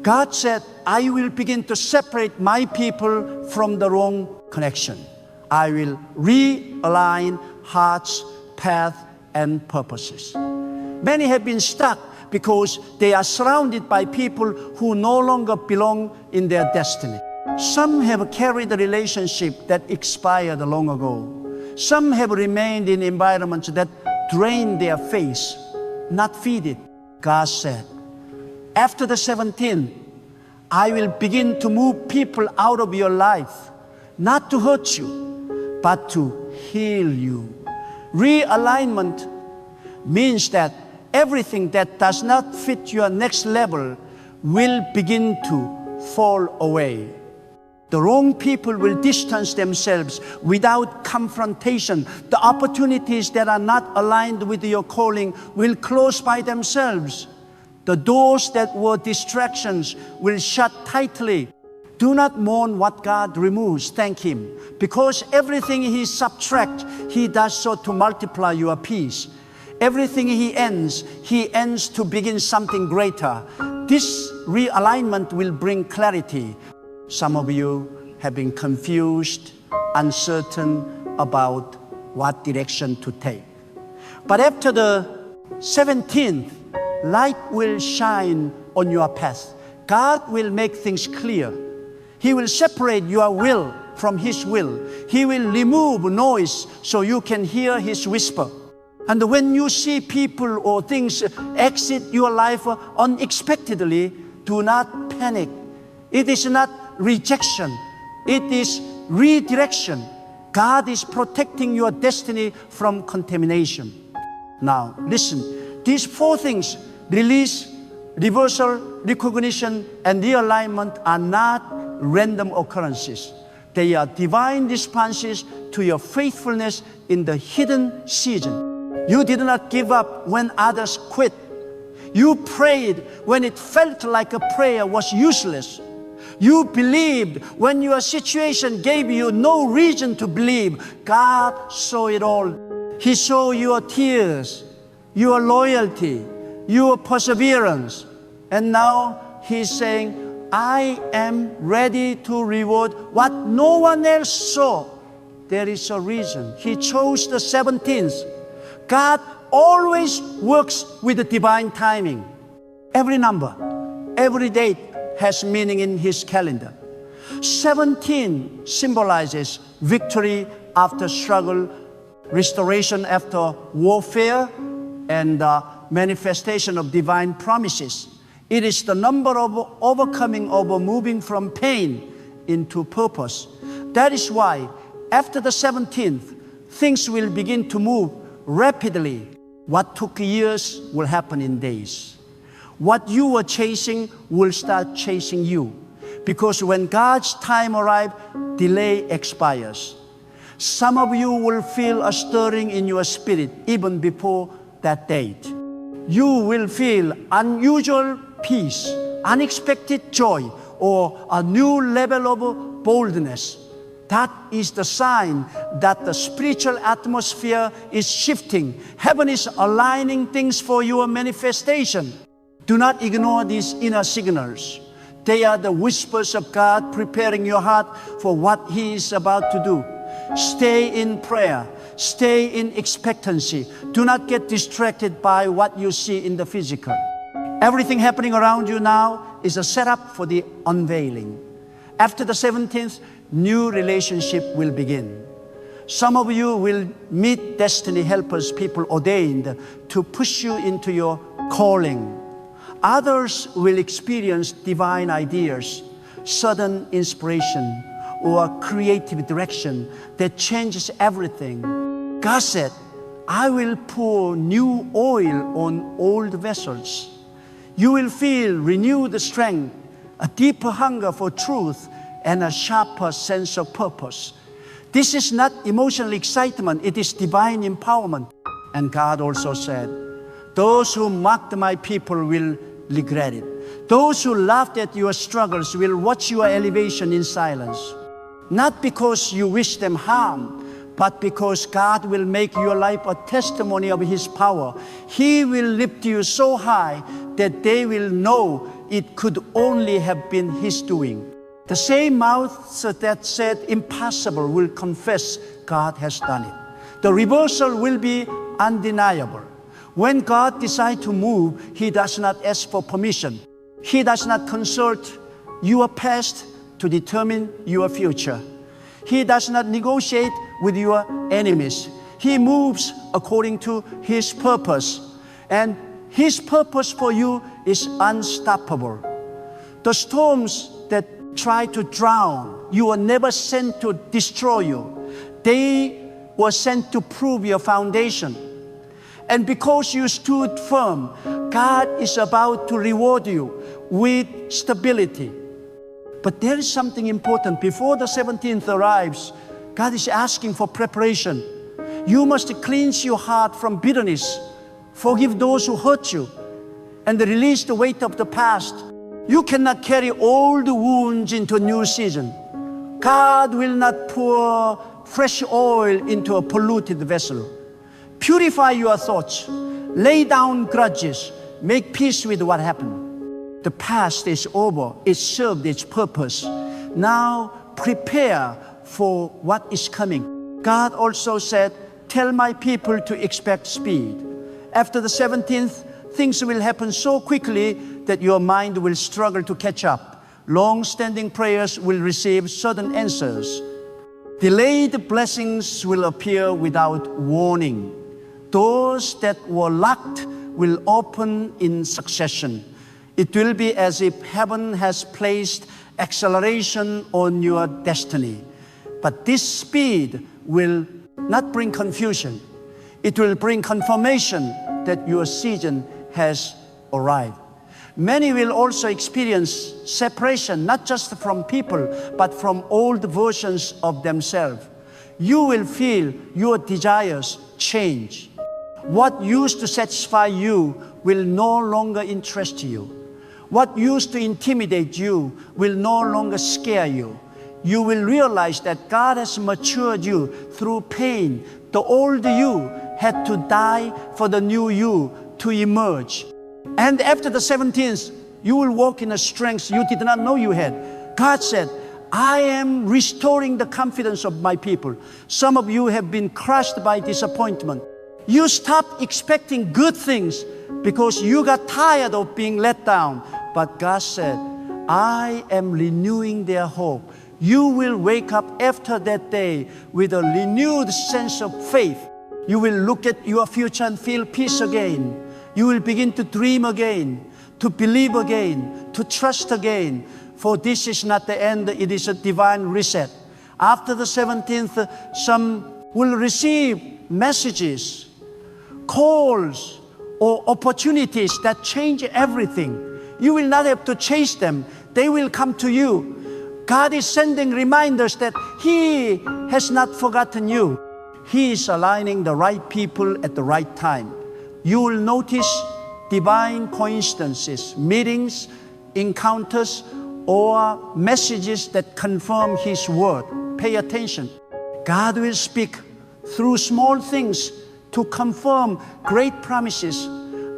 God said, I will begin to separate my people from the wrong connection. I will realign hearts, path, and purposes. Many have been stuck because they are surrounded by people who no longer belong in their destiny. Some have carried a relationship that expired long ago. Some have remained in environments that drain their faith, not feed it. God said, after the 17th, I will begin to move people out of your life, not to hurt you, but to heal you. Realignment means that everything that does not fit your next level will begin to fall away. The wrong people will distance themselves without confrontation. The opportunities that are not aligned with your calling will close by themselves. The doors that were distractions will shut tightly. Do not mourn what God removes. Thank Him. Because everything He subtracts, He does so to multiply your peace. Everything He ends to begin something greater. This realignment will bring clarity. Some of you have been confused, uncertain about what direction to take. But after the 17th, light will shine on your path. God will make things clear. He will separate your will from His will. He will remove noise so you can hear His whisper. And when you see people or things exit your life unexpectedly, do not panic. It is not rejection. It is redirection. God is protecting your destiny from contamination. Now, listen. These 4 things, release, reversal, recognition, and realignment, are not random occurrences. They are divine responses to your faithfulness in the hidden season. You did not give up when others quit. You prayed when it felt like a prayer was useless. You believed when your situation gave you no reason to believe. God saw it all. He saw your tears, your loyalty, your perseverance. And now He's saying, I am ready to reward what no one else saw. There is a reason. He chose the 17th. God always works with the divine timing. Every number, every date has meaning in His calendar. 17 symbolizes victory after struggle, restoration after warfare, and manifestation of divine promises. It is the number of overcoming, over moving from pain into purpose. That is why after the 17th, things will begin to move rapidly. What took years will happen in days. What you were chasing will start chasing you. Because when God's time arrives, delay expires. Some of you will feel a stirring in your spirit even before that date. You will feel unusual peace, unexpected joy, or a new level of boldness. That is the sign that the spiritual atmosphere is shifting. Heaven is aligning things for your manifestation. Do not ignore these inner signals. They are the whispers of God preparing your heart for what He is about to do. Stay in prayer. Stay in expectancy. Do not get distracted by what you see in the physical. Everything happening around you now is a setup for the unveiling. After the 17th, new relationship will begin. Some of you will meet destiny helpers, people ordained to push you into your calling. Others will experience divine ideas, sudden inspiration, or creative direction that changes everything. God said, I will pour new oil on old vessels. You will feel renewed strength, a deeper hunger for truth, and a sharper sense of purpose. This is not emotional excitement, it is divine empowerment. And God also said, those who mocked my people will regret it. Those who laughed at your struggles will watch your elevation in silence. Not because you wish them harm, but because God will make your life a testimony of His power. He will lift you so high that they will know it could only have been His doing. The same mouth that said impossible will confess God has done it. The reversal will be undeniable. When God decides to move, He does not ask for permission. He does not consult your past to determine your future. He does not negotiate with your enemies. He moves according to His purpose. And His purpose for you is unstoppable. The storms that try to drown you were never sent to destroy you. They were sent to prove your foundation. And because you stood firm, God is about to reward you with stability. But there is something important. Before the 17th arrives, God is asking for preparation. You must cleanse your heart from bitterness, forgive those who hurt you, and release the weight of the past. You cannot carry old wounds into a new season. God will not pour fresh oil into a polluted vessel. Purify your thoughts, lay down grudges, make peace with what happened. The past is over, it served its purpose. Now prepare for what is coming. God also said, tell my people to expect speed. After the 17th, things will happen so quickly that your mind will struggle to catch up. Long-standing prayers will receive sudden answers. Delayed blessings will appear without warning. Doors that were locked will open in succession. It will be as if heaven has placed acceleration on your destiny. But this speed will not bring confusion. It will bring confirmation that your season has arrived. Many will also experience separation, not just from people, but from old versions of themselves. You will feel your desires change. What used to satisfy you will no longer interest you. What used to intimidate you will no longer scare you. You will realize that God has matured you through pain. The old you had to die for the new you to emerge. And after the 17th, you will walk in a strength you did not know you had. God said, I am restoring the confidence of my people. Some of you have been crushed by disappointment. You stopped expecting good things because you got tired of being let down. But God said, I am renewing their hope. You will wake up after that day with a renewed sense of faith. You will look at your future and feel peace again. You will begin to dream again, to believe again, to trust again. For this is not the end, it is a divine reset. After the 17th, some will receive messages, calls, or opportunities that change everything. You will not have to chase them. They will come to you. God is sending reminders that He has not forgotten you. He is aligning the right people at the right time. You will notice divine coincidences, meetings, encounters, or messages that confirm His word. Pay attention. God will speak through small things to confirm great promises.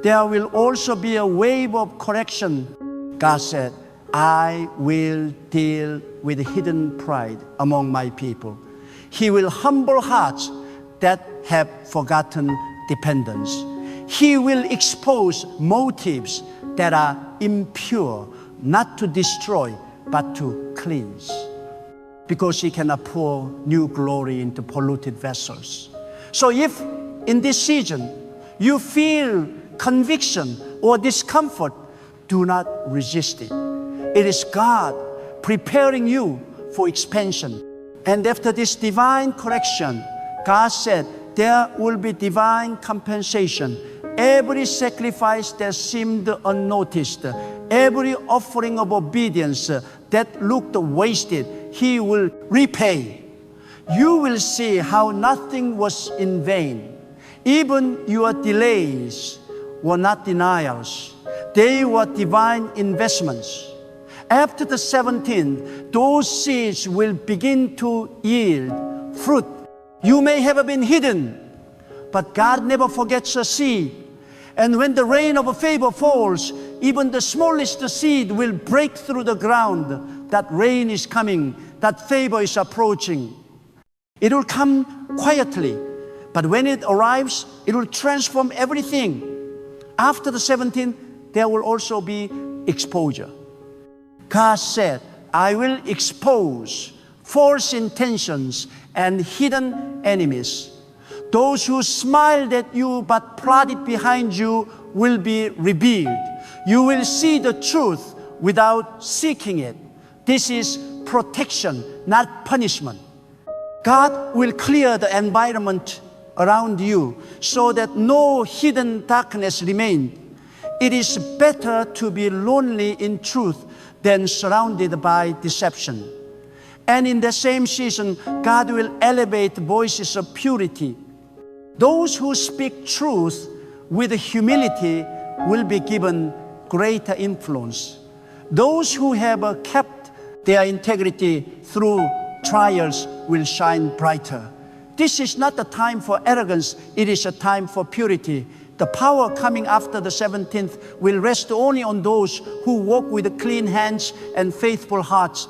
There will also be a wave of correction. God said, I will deal with hidden pride among my people. He will humble hearts that have forgotten dependence. He will expose motives that are impure, not to destroy, but to cleanse. Because He cannot pour new glory into polluted vessels. So if in this season you feel conviction or discomfort, do not resist it. It is God preparing you for expansion. And after this divine correction, God said there will be divine compensation. Every sacrifice that seemed unnoticed, every offering of obedience that looked wasted, He will repay. You will see how nothing was in vain. Even your delays were not denials. They were divine investments. After the 17th, those seeds will begin to yield fruit. You may have been hidden, but God never forgets a seed. And when the rain of favor falls, even the smallest seed will break through the ground. That rain is coming, that favor is approaching. It will come quietly, but when it arrives, it will transform everything. After the 17th, there will also be exposure. God said, I will expose false intentions and hidden enemies. Those who smiled at you but plotted behind you will be revealed. You will see the truth without seeking it. This is protection, not punishment. God will clear the environment around you so that no hidden darkness remains. It is better to be lonely in truth than surrounded by deception. And in the same season, God will elevate voices of purity. Those who speak truth with humility will be given greater influence. Those who have kept their integrity through trials will shine brighter. This is not the time for arrogance, it is a time for purity. The power coming after the 17th will rest only on those who walk with clean hands and faithful hearts.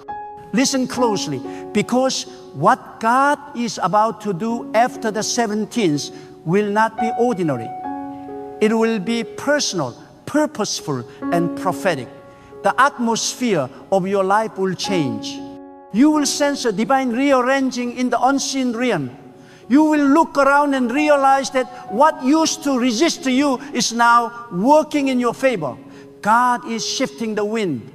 Listen closely, because what God is about to do after the 17th will not be ordinary. It will be personal, purposeful, and prophetic. The atmosphere of your life will change. You will sense a divine rearranging in the unseen realm. You will look around and realize that what used to resist you is now working in your favor. God is shifting the wind.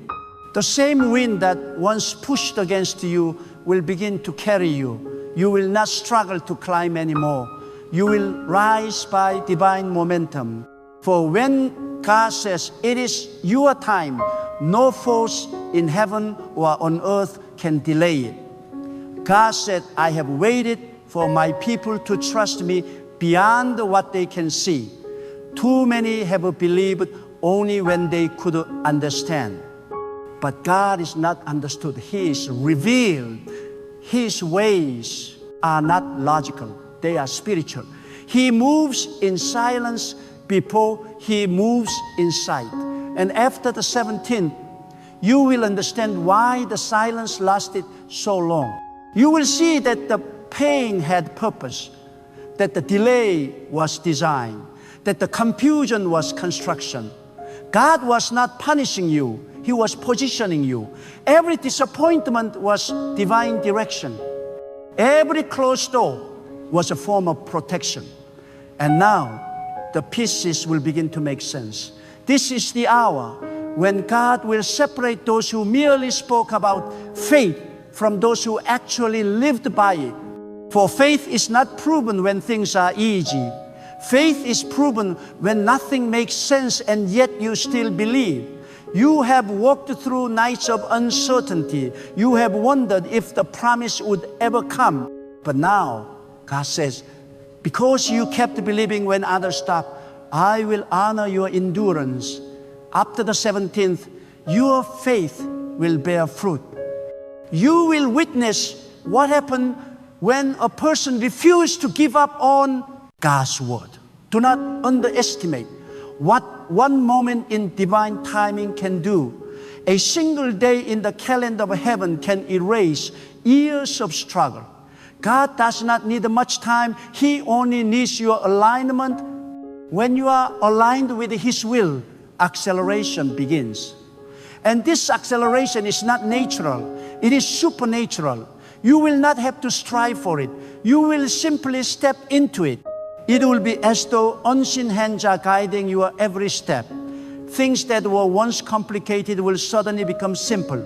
The same wind that once pushed against you will begin to carry you. You will not struggle to climb anymore. You will rise by divine momentum. For when God says it is your time, no force in heaven or on earth can delay it. God said, I have waited for my people to trust me beyond what they can see. Too many have believed only when they could understand. But God is not understood. He is revealed. His ways are not logical. They are spiritual. He moves in silence before He moves in sight. And after the 17th, you will understand why the silence lasted so long. You will see that the pain had purpose, that the delay was design, that the confusion was construction. God was not punishing you. He was positioning you. Every disappointment was divine direction. Every closed door was a form of protection. And now, the pieces will begin to make sense. This is the hour when God will separate those who merely spoke about faith from those who actually lived by it. For faith is not proven when things are easy. Faith is proven when nothing makes sense and yet you still believe. You have walked through nights of uncertainty. You have wondered if the promise would ever come. But now, God says, because you kept believing when others stopped, I will honor your endurance. After the 17th, your faith will bear fruit. You will witness what happened when a person refused to give up on God's word. Do not underestimate what one moment in divine timing can do. A single day in the calendar of heaven can erase years of struggle. God does not need much time. He only needs your alignment. When you are aligned with His will, acceleration begins. And this acceleration is not natural. It is supernatural. You will not have to strive for it. You will simply step into it. It will be as though unseen hands are guiding your every step. Things that were once complicated will suddenly become simple.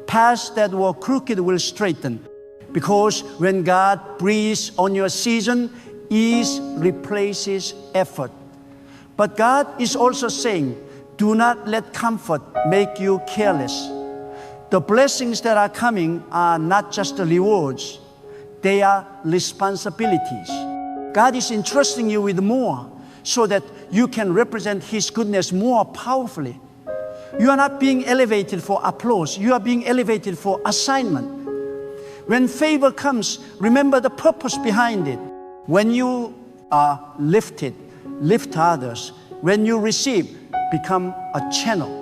Paths that were crooked will straighten. Because when God breathes on your season, ease replaces effort. But God is also saying, do not let comfort make you careless. The blessings that are coming are not just the rewards, they are responsibilities. God is entrusting you with more so that you can represent His goodness more powerfully. You are not being elevated for applause, you are being elevated for assignment. When favor comes, remember the purpose behind it. When you are lifted, lift others. When you receive, become a channel.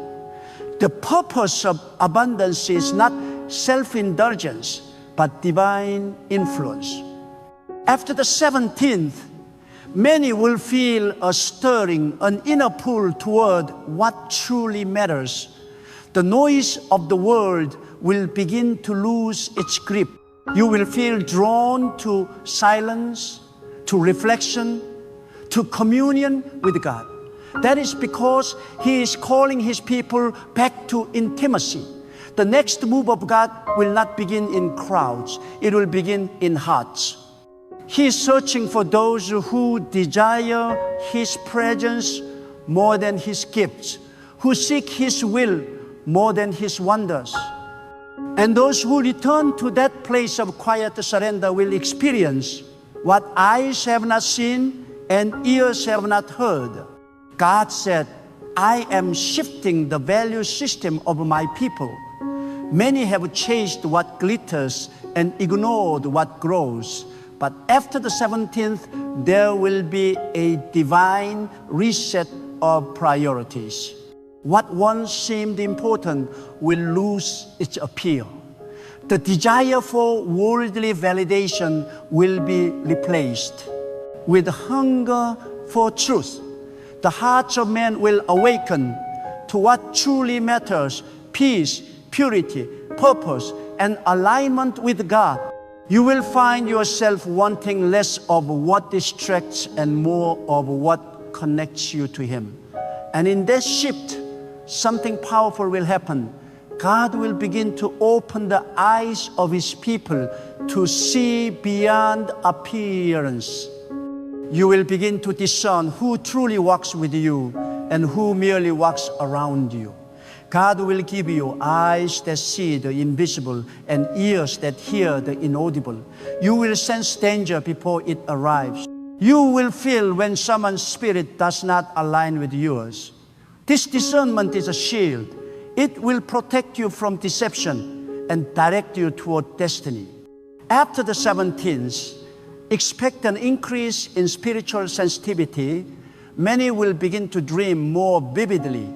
The purpose of abundance is not self-indulgence, but divine influence. After the 17th, many will feel a stirring, an inner pull toward what truly matters. The noise of the world will begin to lose its grip. You will feel drawn to silence, to reflection, to communion with God. That is because He is calling His people back to intimacy. The next move of God will not begin in crowds. It will begin in hearts. He is searching for those who desire His presence more than His gifts, who seek His will more than His wonders. And those who return to that place of quiet surrender will experience what eyes have not seen and ears have not heard. God said, I am shifting the value system of my people. Many have chased what glitters and ignored what grows. But after the 17th, there will be a divine reset of priorities. What once seemed important will lose its appeal. The desire for worldly validation will be replaced with hunger for truth. The hearts of men will awaken to what truly matters: peace, purity, purpose, and alignment with God. You will find yourself wanting less of what distracts and more of what connects you to Him. And in this shift, something powerful will happen. God will begin to open the eyes of His people to see beyond appearance. You will begin to discern who truly walks with you and who merely walks around you. God will give you eyes that see the invisible and ears that hear the inaudible. You will sense danger before it arrives. You will feel when someone's spirit does not align with yours. This discernment is a shield. It will protect you from deception and direct you toward destiny. After the 17th, expect an increase in spiritual sensitivity. Many will begin to dream more vividly.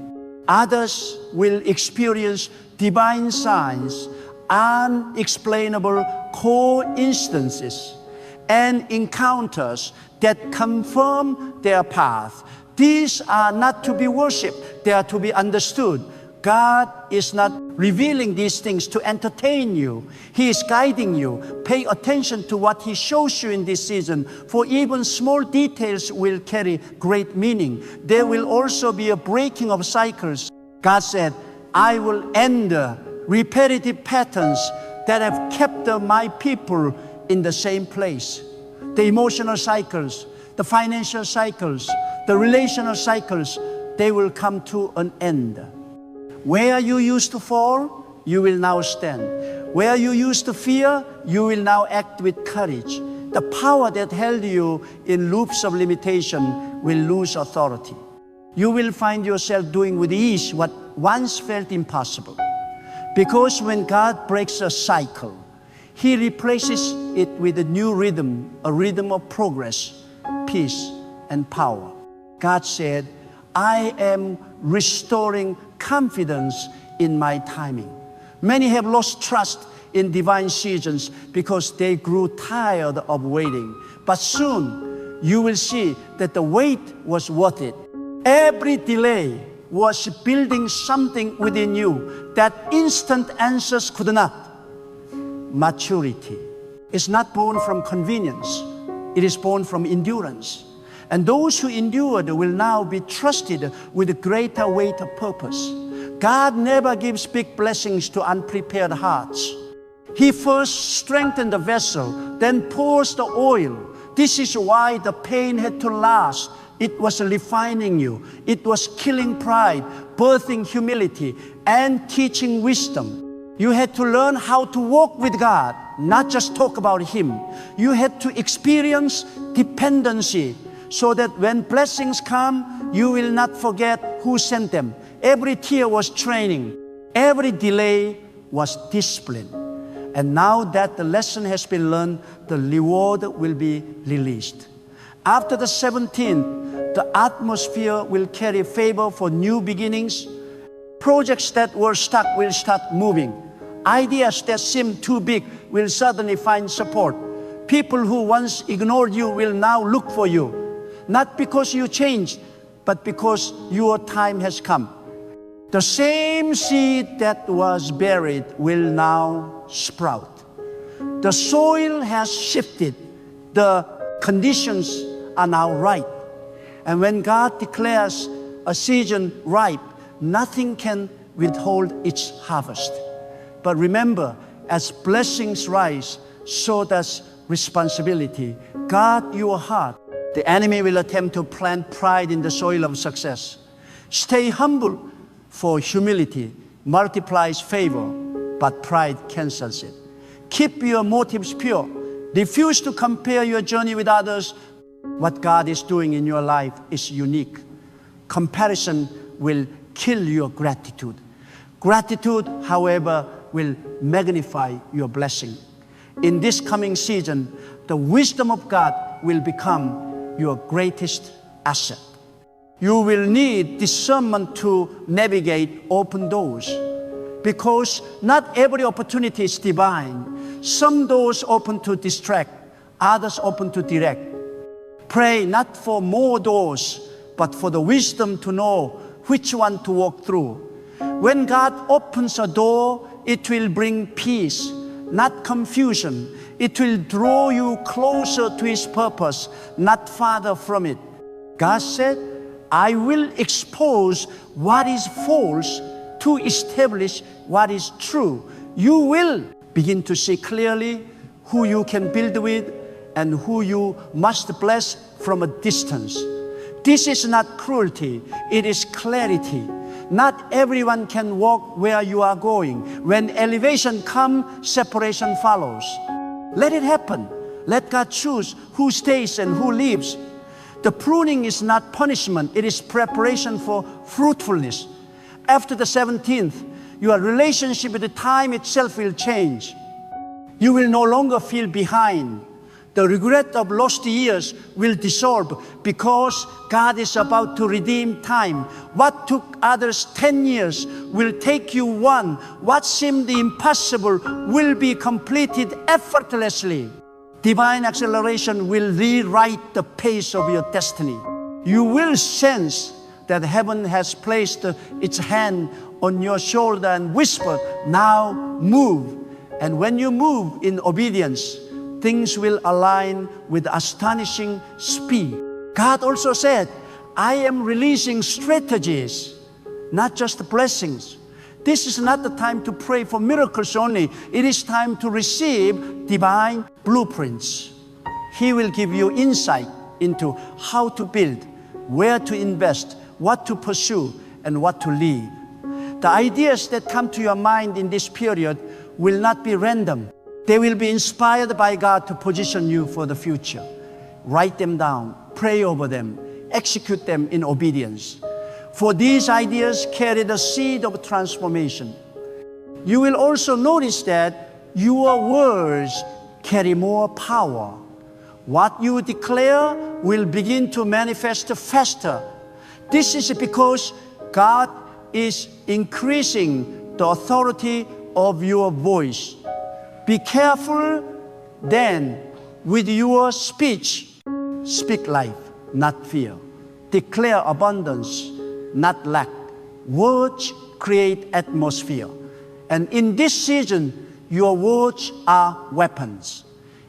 Others will experience divine signs, unexplainable coincidences, and encounters that confirm their path. These are not to be worshipped, they are to be understood. God is not revealing these things to entertain you. He is guiding you. Pay attention to what He shows you in this season, for even small details will carry great meaning. There will also be a breaking of cycles. God said, I will end repetitive patterns that have kept my people in the same place. The emotional cycles, the financial cycles, the relational cycles, they will come to an end. Where you used to fall, you will now stand. Where you used to fear, you will now act with courage. The power that held you in loops of limitation will lose authority. You will find yourself doing with ease what once felt impossible. Because when God breaks a cycle, He replaces it with a new rhythm, a rhythm of progress, peace, and power. God said, I am restoring confidence in my timing. Many have lost trust in divine seasons because they grew tired of waiting. But soon you will see that the wait was worth it. Every delay was building something within you that instant answers could not. Maturity is not born from convenience. It is born from endurance. And those who endured will now be trusted with a greater weight of purpose. God never gives big blessings to unprepared hearts. He first strengthens the vessel, then pours the oil. This is why the pain had to last. It was refining you. It was killing pride, birthing humility, and teaching wisdom. You had to learn how to walk with God, not just talk about Him. You had to experience dependency, so that when blessings come, you will not forget who sent them. Every tear was training. Every delay was discipline. And now that the lesson has been learned, the reward will be released. After the 17th, the atmosphere will carry favor for new beginnings. Projects that were stuck will start moving. Ideas that seemed too big will suddenly find support. People who once ignored you will now look for you. Not because you changed, but because your time has come. The same seed that was buried will now sprout. The soil has shifted. The conditions are now right. And when God declares a season ripe, nothing can withhold its harvest. But remember, as blessings rise, so does responsibility. Guard your heart. The enemy will attempt to plant pride in the soil of success. Stay humble, for humility multiplies favor, but pride cancels it. Keep your motives pure. Refuse to compare your journey with others. What God is doing in your life is unique. Comparison will kill your gratitude. Gratitude, however, will magnify your blessing. In this coming season, the wisdom of God will become your greatest asset. You will need discernment to navigate open doors, because not every opportunity is divine. Some doors open to distract, others open to direct. Pray not for more doors, but for the wisdom to know which one to walk through. When God opens a door, it will bring peace, not confusion. It will draw you closer to His purpose, not farther from it. God said, I will expose what is false to establish what is true. You will begin to see clearly who you can build with and who you must bless from a distance. This is not cruelty, it is clarity. Not everyone can walk where you are going. When elevation comes, separation follows. Let it happen. Let God choose who stays and who leaves. The pruning is not punishment, it is preparation for fruitfulness. After the 17th, your relationship with the time itself will change. You will no longer feel behind. The regret of lost years will dissolve because God is about to redeem time. What took others 10 years will take you 1. What seemed impossible will be completed effortlessly. Divine acceleration will rewrite the pace of your destiny. You will sense that heaven has placed its hand on your shoulder and whispered, now move. And when you move in obedience, things will align with astonishing speed. God also said, I am releasing strategies, not just blessings. This is not the time to pray for miracles only. It is time to receive divine blueprints. He will give you insight into how to build, where to invest, what to pursue, and what to leave. The ideas that come to your mind in this period will not be random. They will be inspired by God to position you for the future. Write them down, pray over them, execute them in obedience. For these ideas carry the seed of transformation. You will also notice that your words carry more power. What you declare will begin to manifest faster. This is because God is increasing the authority of your voice. Be careful then with your speech. Speak life, not fear. Declare abundance, not lack. Words create atmosphere. And in this season, your words are weapons.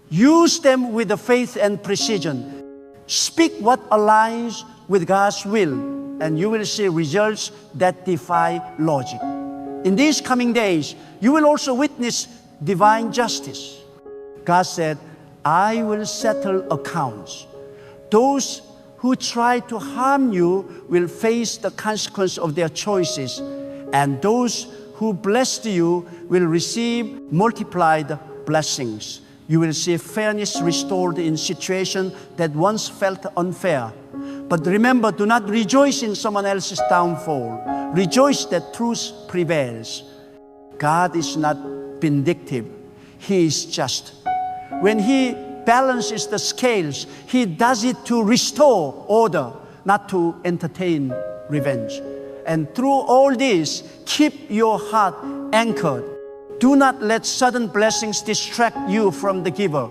Use them with the faith and precision. Speak what aligns with God's will, and you will see results that defy logic. In these coming days, you will also witness divine justice. God said, I will settle accounts. Those who try to harm you will face the consequence of their choices, and those who blessed you will receive multiplied blessings. You will see fairness restored in situations that once felt unfair. But remember, do not rejoice in someone else's downfall. Rejoice that truth prevails. God is not vindictive. He is just. When He balances the scales, He does it to restore order, not to entertain revenge. And through all this, keep your heart anchored. Do not let sudden blessings distract you from the giver.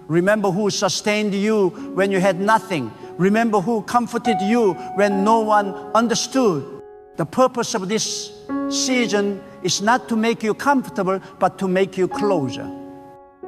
Remember who sustained you when you had nothing. Remember who comforted you when no one understood. The purpose of this season is not to make you comfortable, but to make you closer.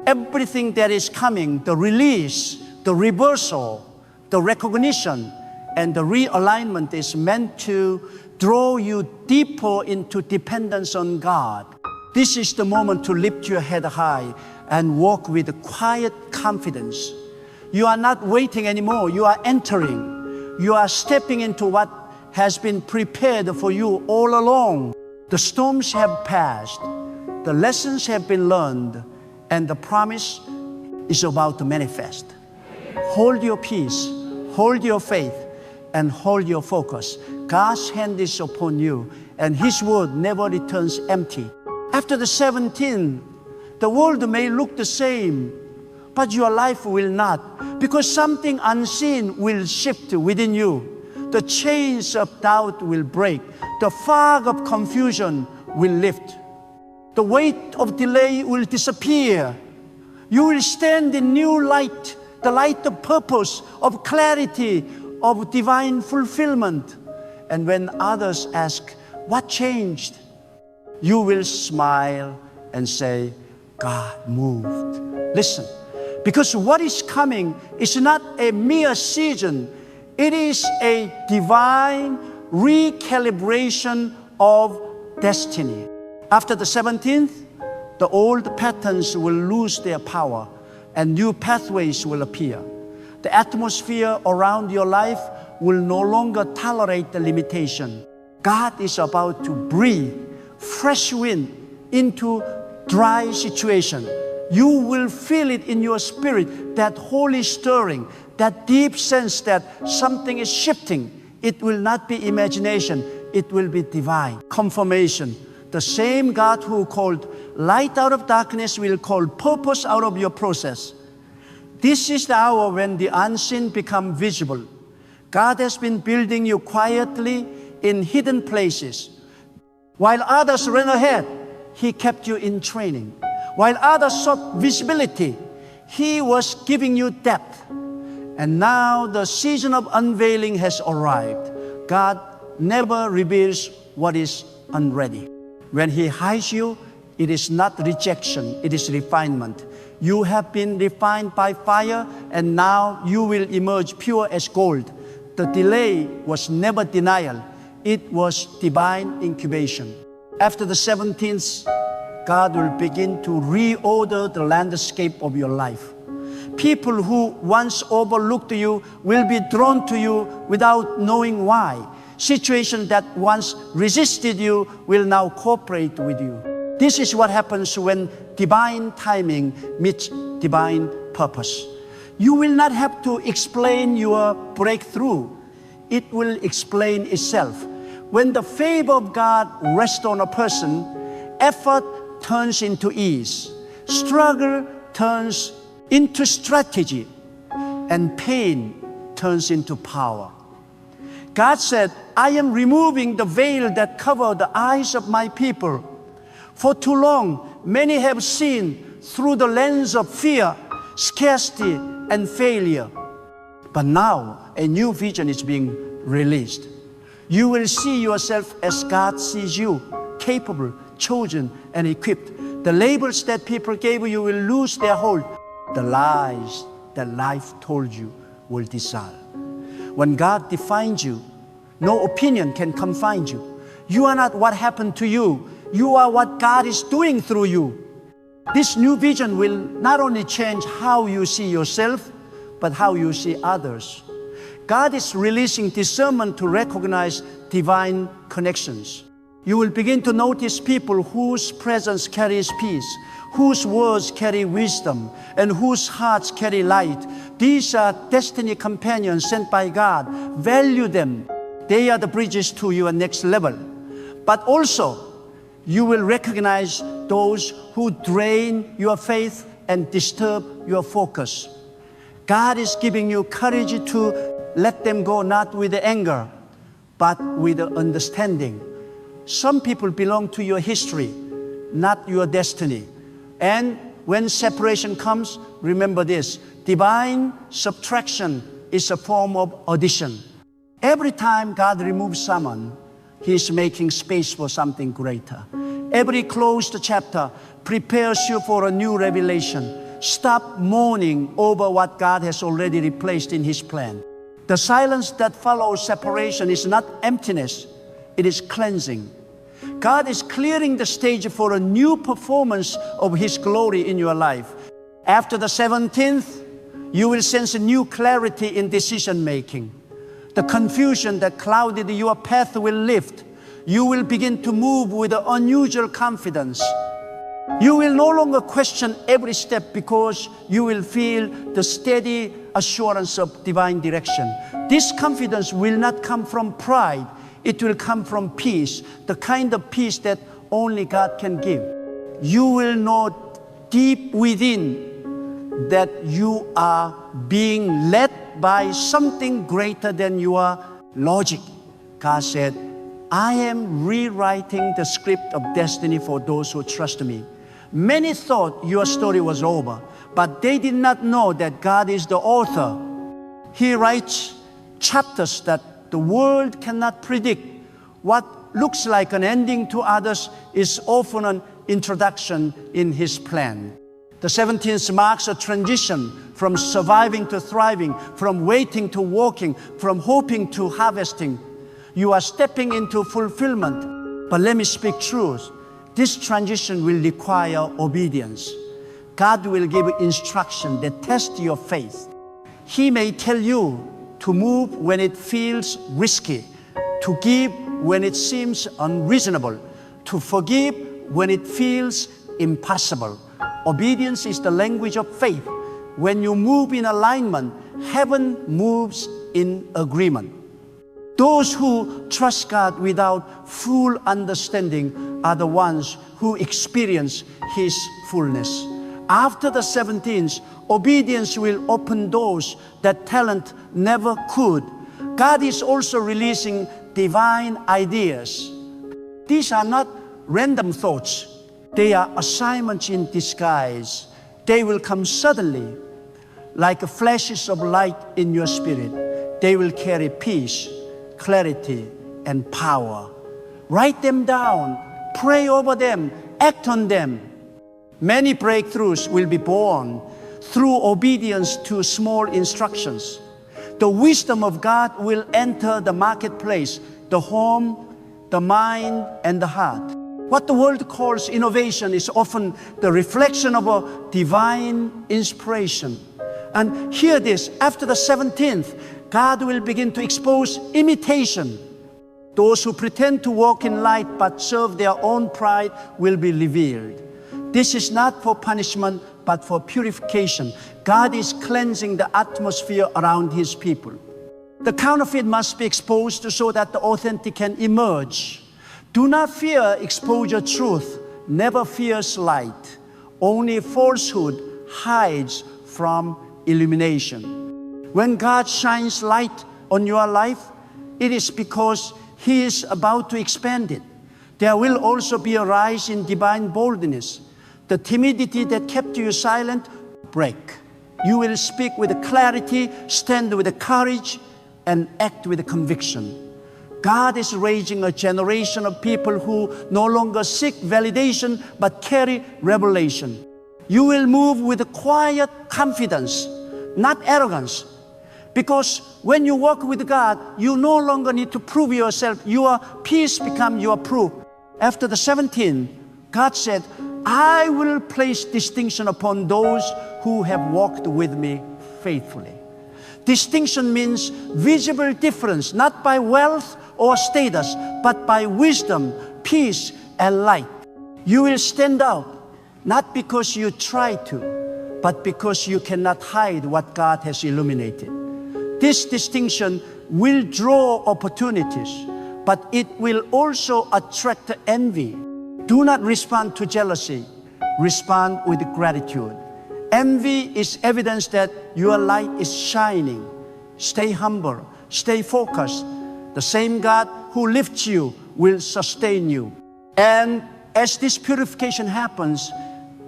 Everything that is coming, the release, the reversal, the recognition, and the realignment is meant to draw you deeper into dependence on God. This is the moment to lift your head high and walk with quiet confidence. You are not waiting anymore. You are entering. You are stepping into what has been prepared for you all along. The storms have passed, the lessons have been learned, and the promise is about to manifest. Hold your peace, hold your faith, and hold your focus. God's hand is upon you, and His word never returns empty. After the 17th, the world may look the same, but your life will not, because something unseen will shift within you. The chains of doubt will break. The fog of confusion will lift. The weight of delay will disappear. You will stand in new light, the light of purpose, of clarity, of divine fulfillment. And when others ask, what changed? You will smile and say, God moved. Listen, because what is coming is not a mere season. It is a divine recalibration of destiny. After the 17th, the old patterns will lose their power and new pathways will appear. The atmosphere around your life will no longer tolerate the limitation. God is about to breathe fresh wind into dry situation. You will feel it in your spirit, that holy stirring, that deep sense that something is shifting. It will not be imagination, it will be divine confirmation. The same God who called light out of darkness will call purpose out of your process. This is the hour when the unseen become visible. God has been building you quietly in hidden places. While others ran ahead, He kept you in training. While others sought visibility, He was giving you depth. And now the season of unveiling has arrived. God never reveals what is unready. When He hides you, it is not rejection, it is refinement. You have been refined by fire, and now you will emerge pure as gold. The delay was never denial, it was divine incubation. After the 17th, God will begin to reorder the landscape of your life. People who once overlooked you will be drawn to you without knowing why. Situations that once resisted you will now cooperate with you. This is what happens when divine timing meets divine purpose. You will not have to explain your breakthrough. It will explain itself. When the favor of God rests on a person, effort turns into ease. Struggle turns into strategy, and pain turns into power. God said, I am removing the veil that covered the eyes of my people. For too long, many have seen through the lens of fear, scarcity, and failure. But now, a new vision is being released. You will see yourself as God sees you, capable, chosen, and equipped. The labels that people gave you will lose their hold. The lies that life told you will dissolve. When God defines you, no opinion can confine you. You are not what happened to you. You are what God is doing through you. This new vision will not only change how you see yourself, but how you see others. God is releasing discernment to recognize divine connections. You will begin to notice people whose presence carries peace, whose words carry wisdom, and whose hearts carry light. These are destiny companions sent by God. Value them. They are the bridges to your next level. But also, you will recognize those who drain your faith and disturb your focus. God is giving you courage to let them go, not with anger, but with understanding. Some people belong to your history, not your destiny. And when separation comes, remember this: divine subtraction is a form of addition. Every time God removes someone, He is making space for something greater. Every closed chapter prepares you for a new revelation. Stop mourning over what God has already replaced in His plan. The silence that follows separation is not emptiness, it is cleansing. God is clearing the stage for a new performance of His glory in your life. After the 17th, you will sense a new clarity in decision making. The confusion that clouded your path will lift. You will begin to move with an unusual confidence. You will no longer question every step because you will feel the steady assurance of divine direction. This confidence will not come from pride. It will come from peace, the kind of peace that only God can give. You will know deep within that you are being led by something greater than your logic. God said, I am rewriting the script of destiny for those who trust me. Many thought your story was over, but they did not know that God is the author. He writes chapters that the world cannot predict. What looks like an ending to others is often an introduction in His plan. The 17th marks a transition from surviving to thriving, from waiting to walking, from hoping to harvesting. You are stepping into fulfillment. But let me speak truth. This transition will require obedience. God will give instruction that test your faith. He may tell you to move when it feels risky, to give when it seems unreasonable, to forgive when it feels impossible. Obedience is the language of faith. When you move in alignment, heaven moves in agreement. Those who trust God without full understanding are the ones who experience His fullness. After the 17th, obedience will open doors that talent never could. God is also releasing divine ideas. These are not random thoughts. They are assignments in disguise. They will come suddenly, like flashes of light in your spirit. They will carry peace, clarity, and power. Write them down, pray over them, act on them. Many breakthroughs will be born through obedience to small instructions. The wisdom of God will enter the marketplace, the home, the mind, and the heart. What the world calls innovation is often the reflection of a divine inspiration. And hear this, after the 17th, God will begin to expose imitation. Those who pretend to walk in light but serve their own pride will be revealed. This is not for punishment, but for purification. God is cleansing the atmosphere around His people. The counterfeit must be exposed so that the authentic can emerge. Do not fear exposure truth, never fears light. Only falsehood hides from illumination. When God shines light on your life, it is because He is about to expand it. There will also be a rise in divine boldness. The timidity that kept you silent, break. You will speak with clarity, stand with courage, and act with conviction. God is raising a generation of people who no longer seek validation, but carry revelation. You will move with a quiet confidence, not arrogance. Because when you walk with God, you no longer need to prove yourself. Your peace becomes your proof. After the 17th, God said, I will place distinction upon those who have walked with me faithfully. Distinction means visible difference, not by wealth or status, but by wisdom, peace, and light. You will stand out, not because you try to, but because you cannot hide what God has illuminated. This distinction will draw opportunities, but it will also attract envy. Do not respond to jealousy. Respond with gratitude. Envy is evidence that your light is shining. Stay humble. Stay focused. The same God who lifts you will sustain you. And as this purification happens,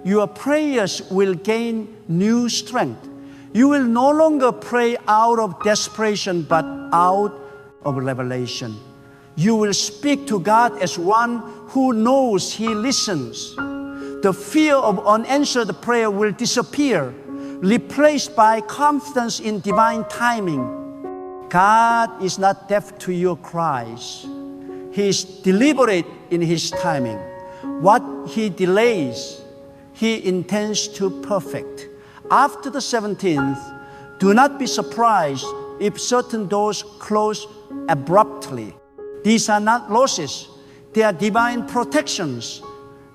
your prayers will gain new strength. You will no longer pray out of desperation, but out of revelation. You will speak to God as one who knows He listens. The fear of unanswered prayer will disappear, replaced by confidence in divine timing. God is not deaf to your cries. He is deliberate in His timing. What He delays, He intends to perfect. After the 17th, do not be surprised if certain doors close abruptly. These are not losses. They are divine protections.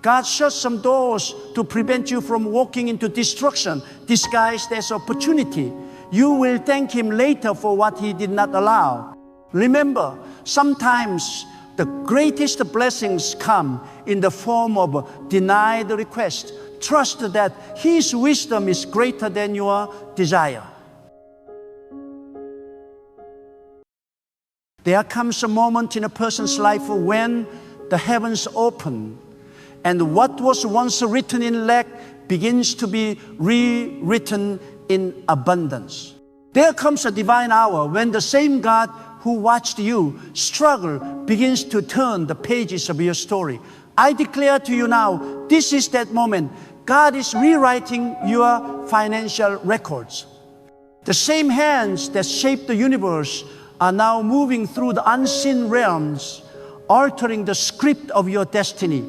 God shuts some doors to prevent you from walking into destruction, disguised as opportunity. You will thank Him later for what He did not allow. Remember, sometimes the greatest blessings come in the form of a denied request. Trust that His wisdom is greater than your desire. There comes a moment in a person's life when the heavens open and what was once written in lack begins to be rewritten in abundance. There comes a divine hour when the same God who watched you struggle begins to turn the pages of your story. I declare to you now, this is that moment. God is rewriting your financial records. The same hands that shaped the universe are now moving through the unseen realms, altering the script of your destiny.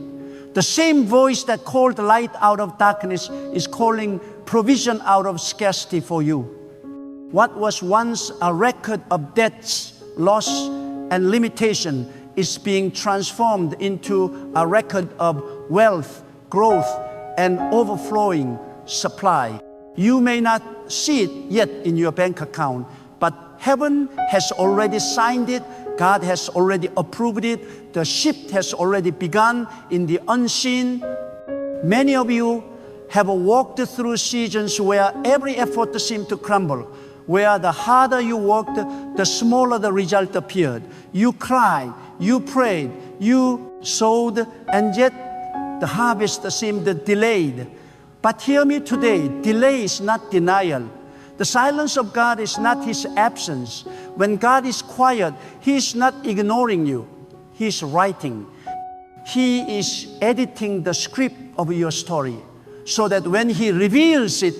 The same voice that called light out of darkness is calling provision out of scarcity for you. What was once a record of debts, loss, and limitation is being transformed into a record of wealth, growth, and overflowing supply. You may not see it yet in your bank account, but heaven has already signed it. God has already approved it. The shift has already begun in the unseen. Many of you have walked through seasons where every effort seemed to crumble, where the harder you worked, the smaller the result appeared. You cried, you prayed, you sowed, and yet the harvest seemed delayed. But hear me today, delay is not denial. The silence of God is not His absence. When God is quiet, He is not ignoring you. He is writing. He is editing the script of your story so that when He reveals it,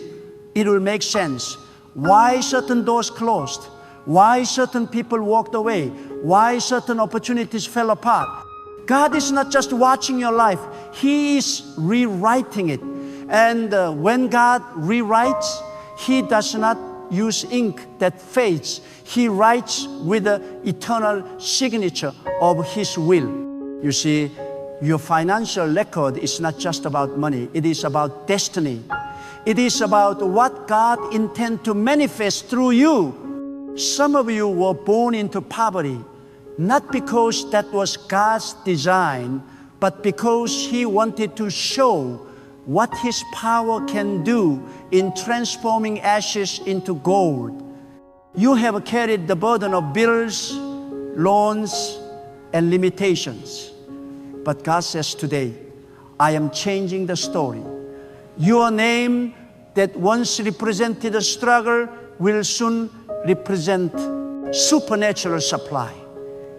it will make sense. Why certain doors closed? Why certain people walked away? Why certain opportunities fell apart? God is not just watching your life. He is rewriting it. And when God rewrites, He does not use ink that fades. He writes with the eternal signature of His will. You see, your financial record is not just about money. It is about destiny. It is about what God intends to manifest through you. Some of you were born into poverty, not because that was God's design, but because He wanted to show what His power can do in transforming ashes into gold. You have carried the burden of bills, loans, and limitations. But God says today, I am changing the story. Your name that once represented a struggle will soon represent supernatural supply.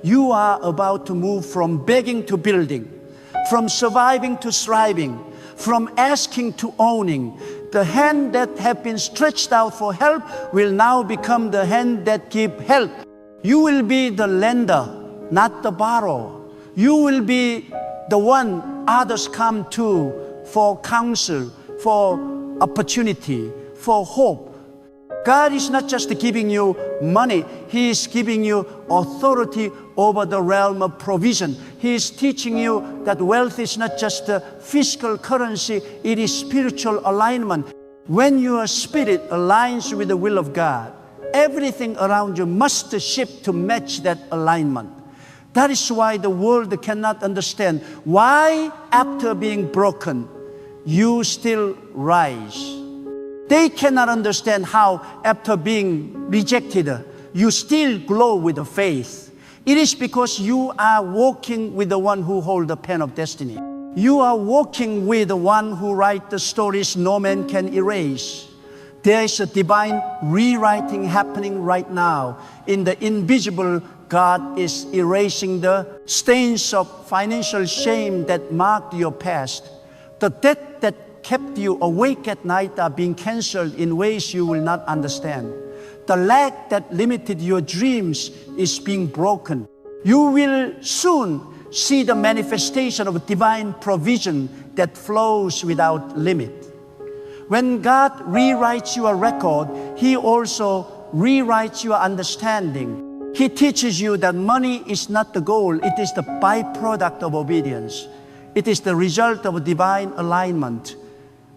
You are about to move from begging to building, from surviving to thriving, from asking to owning. The hand that have been stretched out for help will now become the hand that gives help. You will be the lender, not the borrower. You will be the one others come to for counsel, for opportunity, for hope. God is not just giving you money. He is giving you authority over the realm of provision. He is teaching you that wealth is not just a physical currency, it is spiritual alignment. When your spirit aligns with the will of God, everything around you must shift to match that alignment. That is why the world cannot understand why, after being broken, you still rise. They cannot understand how, after being rejected, you still glow with the faith. It is because you are walking with the one who holds the pen of destiny. You are walking with the one who writes the stories no man can erase. There is a divine rewriting happening right now. In the invisible, God is erasing the stains of financial shame that marked your past. The debt that kept you awake at night are being canceled in ways you will not understand. The lack that limited your dreams is being broken. You will soon see the manifestation of divine provision that flows without limit. When God rewrites your record, He also rewrites your understanding. He teaches you that money is not the goal, it is the byproduct of obedience. It is the result of divine alignment.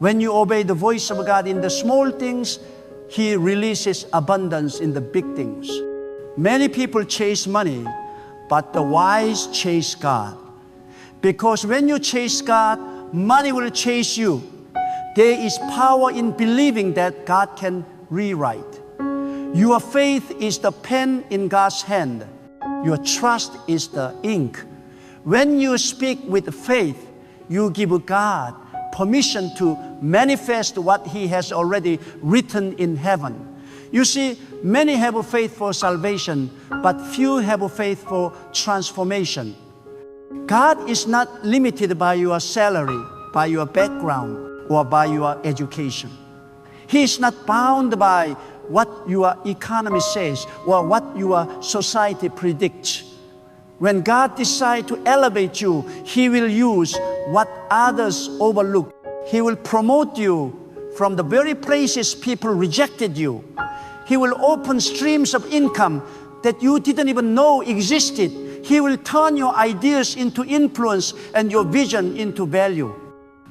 When you obey the voice of God in the small things, He releases abundance in the big things. Many people chase money, but the wise chase God. Because when you chase God, money will chase you. There is power in believing that God can rewrite. Your faith is the pen in God's hand. Your trust is the ink. When you speak with faith, you give God permission to manifest what He has already written in heaven. You see, many have a faith for salvation, but few have a faith for transformation. God is not limited by your salary, by your background, or by your education. He is not bound by what your economy says or what your society predicts. When God decides to elevate you, He will use what others overlook. He will promote you from the very places people rejected you. He will open streams of income that you didn't even know existed. He will turn your ideas into influence and your vision into value.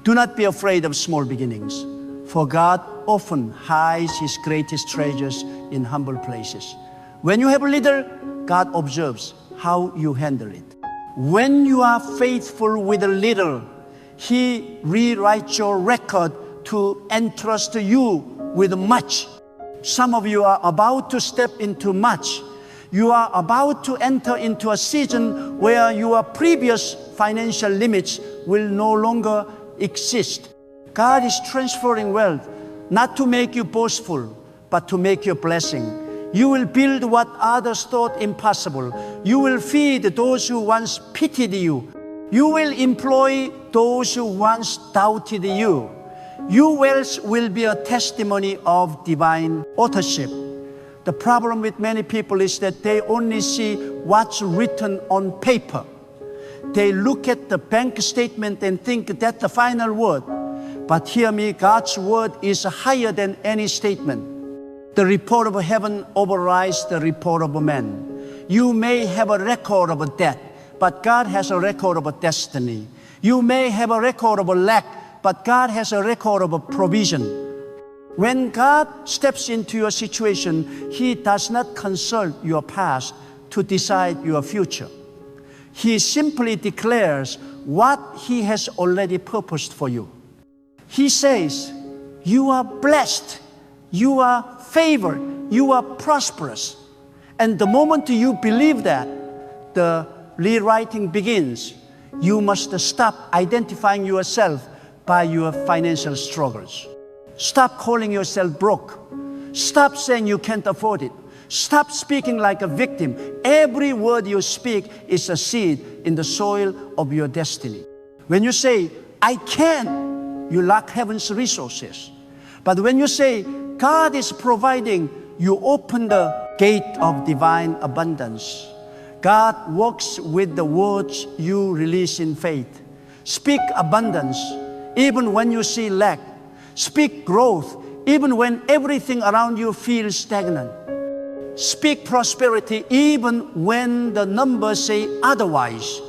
Do not be afraid of small beginnings, for God often hides His greatest treasures in humble places. When you have little, God observes how you handle it. When you are faithful with a little, He rewrites your record to entrust you with much. Some of you are about to step into much. You are about to enter into a season where your previous financial limits will no longer exist. God is transferring wealth, not to make you boastful, but to make you a blessing. You will build what others thought impossible. You will feed those who once pitied you. You will employ those who once doubted you. Your wealth will be a testimony of divine authorship. The problem with many people is that they only see what's written on paper. They look at the bank statement and think that's the final word. But hear me, God's word is higher than any statement. The report of heaven overrides the report of man. You may have a record of a debt, but God has a record of a destiny. You may have a record of a lack, but God has a record of a provision. When God steps into your situation, He does not consult your past to decide your future. He simply declares what He has already purposed for you. He says, you are blessed, you are favored, you are prosperous. And the moment you believe that, the rewriting begins. You must stop identifying yourself by your financial struggles. Stop calling yourself broke. Stop saying you can't afford it. Stop speaking like a victim. Every word you speak is a seed in the soil of your destiny. When you say, I can, you lack heaven's resources. But when you say, God is providing, you open the gate of divine abundance. God works with the words you release in faith. Speak abundance, even when you see lack. Speak growth, even when everything around you feels stagnant. Speak prosperity, even when the numbers say otherwise.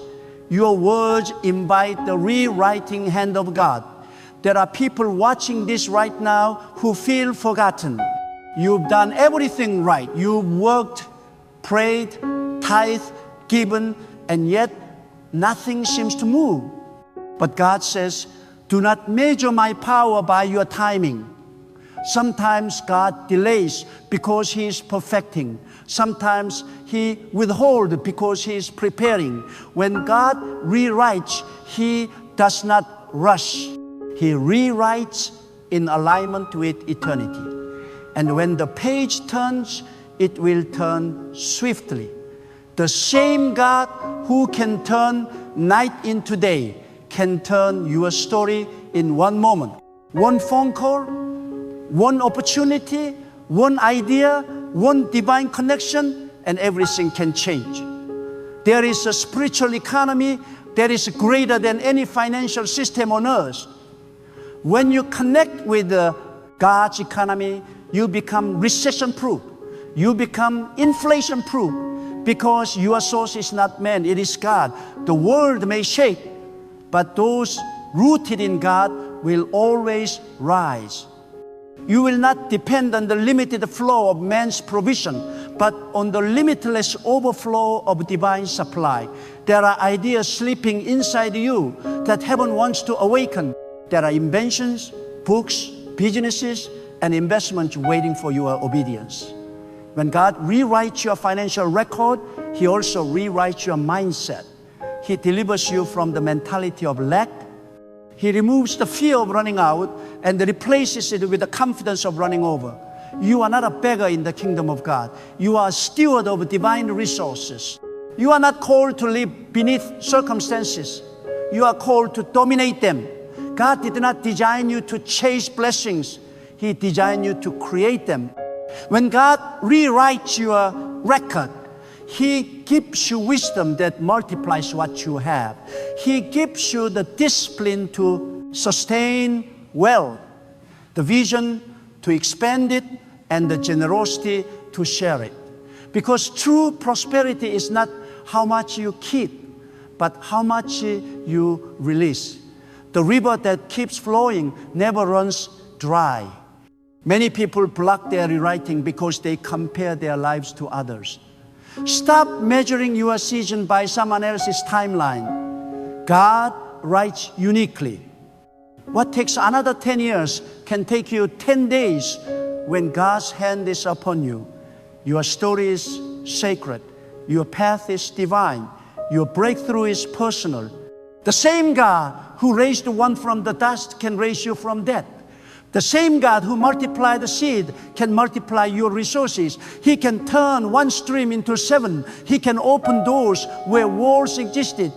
Your words invite the rewriting hand of God. There are people watching this right now who feel forgotten. You've done everything right. You've worked, prayed, tithed, given, and yet nothing seems to move. But God says, do not measure my power by your timing. Sometimes God delays because He is perfecting. Sometimes He withholds because He is preparing. When God rewrites, He does not rush. He rewrites in alignment with eternity. And when the page turns, it will turn swiftly. The same God who can turn night into day can turn your story in one moment. One phone call, one opportunity, one idea, one divine connection, and everything can change. There is a spiritual economy that is greater than any financial system on earth. When you connect with God's economy, you become recession-proof. You become inflation-proof. because your source is not man, it is God. The world may shake, but those rooted in God will always rise. You will not depend on the limited flow of man's provision, but on the limitless overflow of divine supply. There are ideas sleeping inside you that heaven wants to awaken. There are inventions, books, businesses, and investments waiting for your obedience. When God rewrites your financial record, He also rewrites your mindset. He delivers you from the mentality of lack. He removes the fear of running out and replaces it with the confidence of running over. You are not a beggar in the kingdom of God. You are a steward of divine resources. You are not called to live beneath circumstances. You are called to dominate them. God did not design you to chase blessings. He designed you to create them. When God rewrites your record, He gives you wisdom that multiplies what you have. He gives you the discipline to sustain wealth, the vision to expand it, and the generosity to share it. Because true prosperity is not how much you keep, but how much you release. The river that keeps flowing never runs dry. Many people block their rewriting because they compare their lives to others. Stop measuring your season by someone else's timeline. God writes uniquely. What takes another 10 years can take you 10 days when God's hand is upon you. Your story is sacred. Your path is divine. Your breakthrough is personal. The same God who raised one from the dust can raise you from death. The same God who multiplied the seed can multiply your resources. He can turn one stream into 7. He can open doors where walls existed.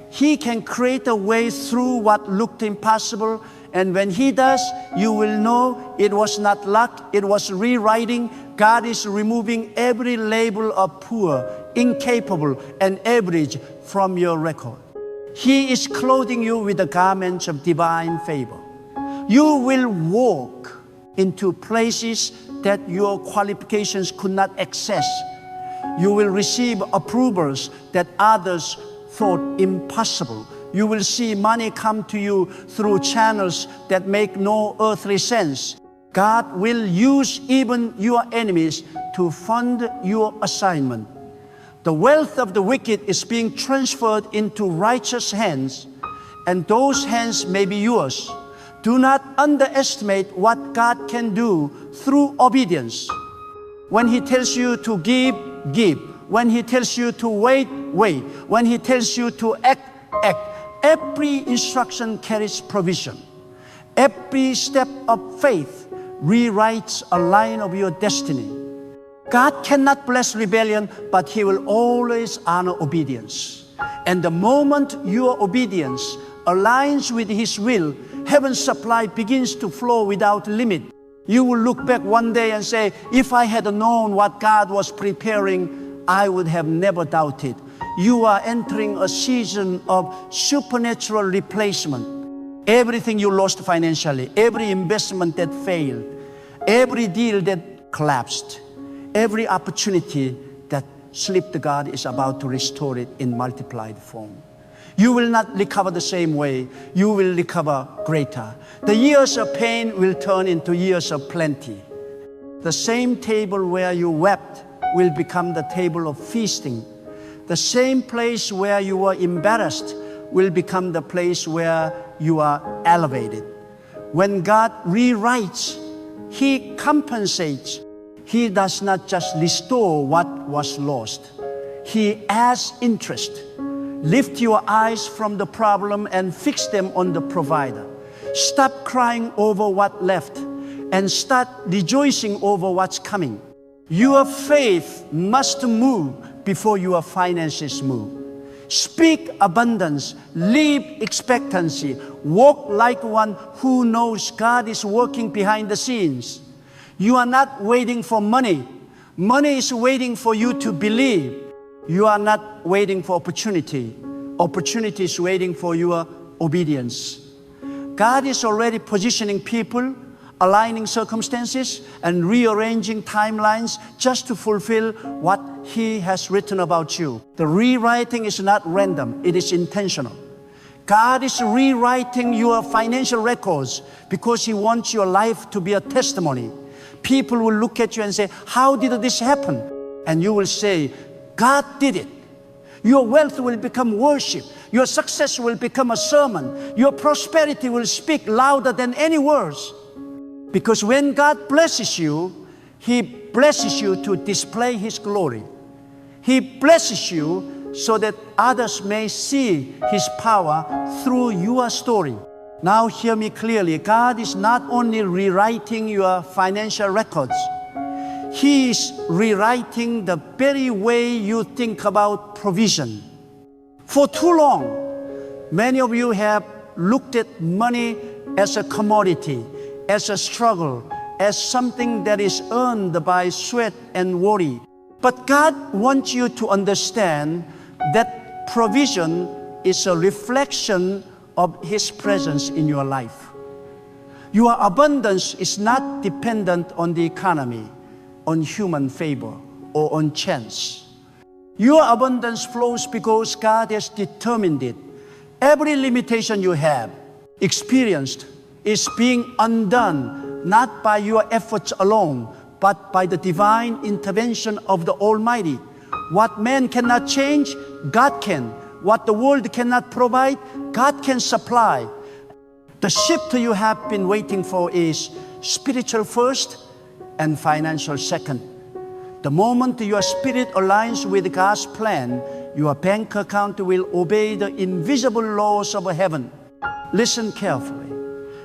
He can create a way through what looked impossible. And when He does, you will know it was not luck, it was rewriting. God is removing every label of poor, incapable, and average from your record. He is clothing you with the garments of divine favor. You will walk into places that your qualifications could not access. You will receive approvals that others thought impossible. You will see money come to you through channels that make no earthly sense. God will use even your enemies to fund your assignment. The wealth of the wicked is being transferred into righteous hands, and those hands may be yours. Do not underestimate what God can do through obedience. When He tells you to give, give. When He tells you to wait, wait. When He tells you to act, act. Every instruction carries provision. Every step of faith rewrites a line of your destiny. God cannot bless rebellion, but He will always honor obedience. And the moment your obedience aligns with His will, heaven's supply begins to flow without limit. You will look back one day and say, if I had known what God was preparing, I would have never doubted. You are entering a season of supernatural replacement. Everything you lost financially, every investment that failed, every deal that collapsed, every opportunity that slipped, God is about to restore it in multiplied form. You will not recover the same way. You will recover greater. The years of pain will turn into years of plenty. The same table where you wept will become the table of feasting. The same place where you were embarrassed will become the place where you are elevated. When God rewrites, He compensates. He does not just restore what was lost. He adds interest. Lift your eyes from the problem and fix them on the provider. Stop crying over what left and start rejoicing over what's coming. Your faith must move before your finances move. Speak abundance, live expectancy, walk like one who knows God is working behind the scenes. You are not waiting for money. Money is waiting for you to believe. You are not waiting for opportunity. Opportunity is waiting for your obedience. God is already positioning people aligning circumstances and rearranging timelines just to fulfill what He has written about you. The rewriting is not random, it is intentional. God is rewriting your financial records because He wants your life to be a testimony. People will look at you and say, how did this happen? And you will say, God did it. Your wealth will become worship. Your success will become a sermon. Your prosperity will speak louder than any words. Because when God blesses you, He blesses you to display His glory. He blesses you so that others may see His power through your story. Now hear me clearly. God is not only rewriting your financial records, He is rewriting the very way you think about provision. For too long, many of you have looked at money as a commodity, as a struggle, as something that is earned by sweat and worry. But God wants you to understand that provision is a reflection of His presence in your life. Your abundance is not dependent on the economy, on human favor, or on chance. Your abundance flows because God has determined it. Every limitation you have experienced is being undone, not by your efforts alone, but by the divine intervention of the Almighty. What man cannot change, God can. What the world cannot provide, God can supply. The shift you have been waiting for is spiritual first and financial second. The moment your spirit aligns with God's plan, your bank account will obey the invisible laws of heaven. Listen carefully,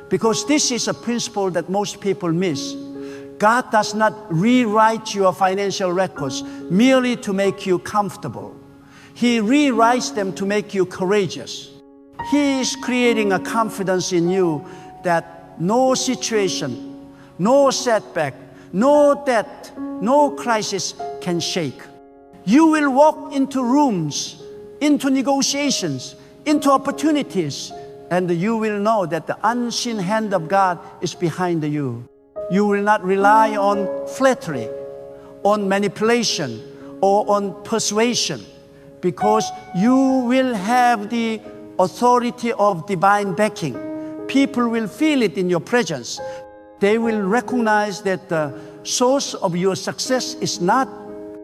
because this is a principle that most people miss. God does not rewrite your financial records merely to make you comfortable. He rewrites them to make you courageous. He is creating a confidence in you that no situation, no setback, no debt, no crisis can shake. You will walk into rooms, into negotiations, into opportunities, and you will know that the unseen hand of God is behind you. You will not rely on flattery, on manipulation, or on persuasion, because you will have the authority of divine backing. People will feel it in your presence. They will recognize that the source of your success is not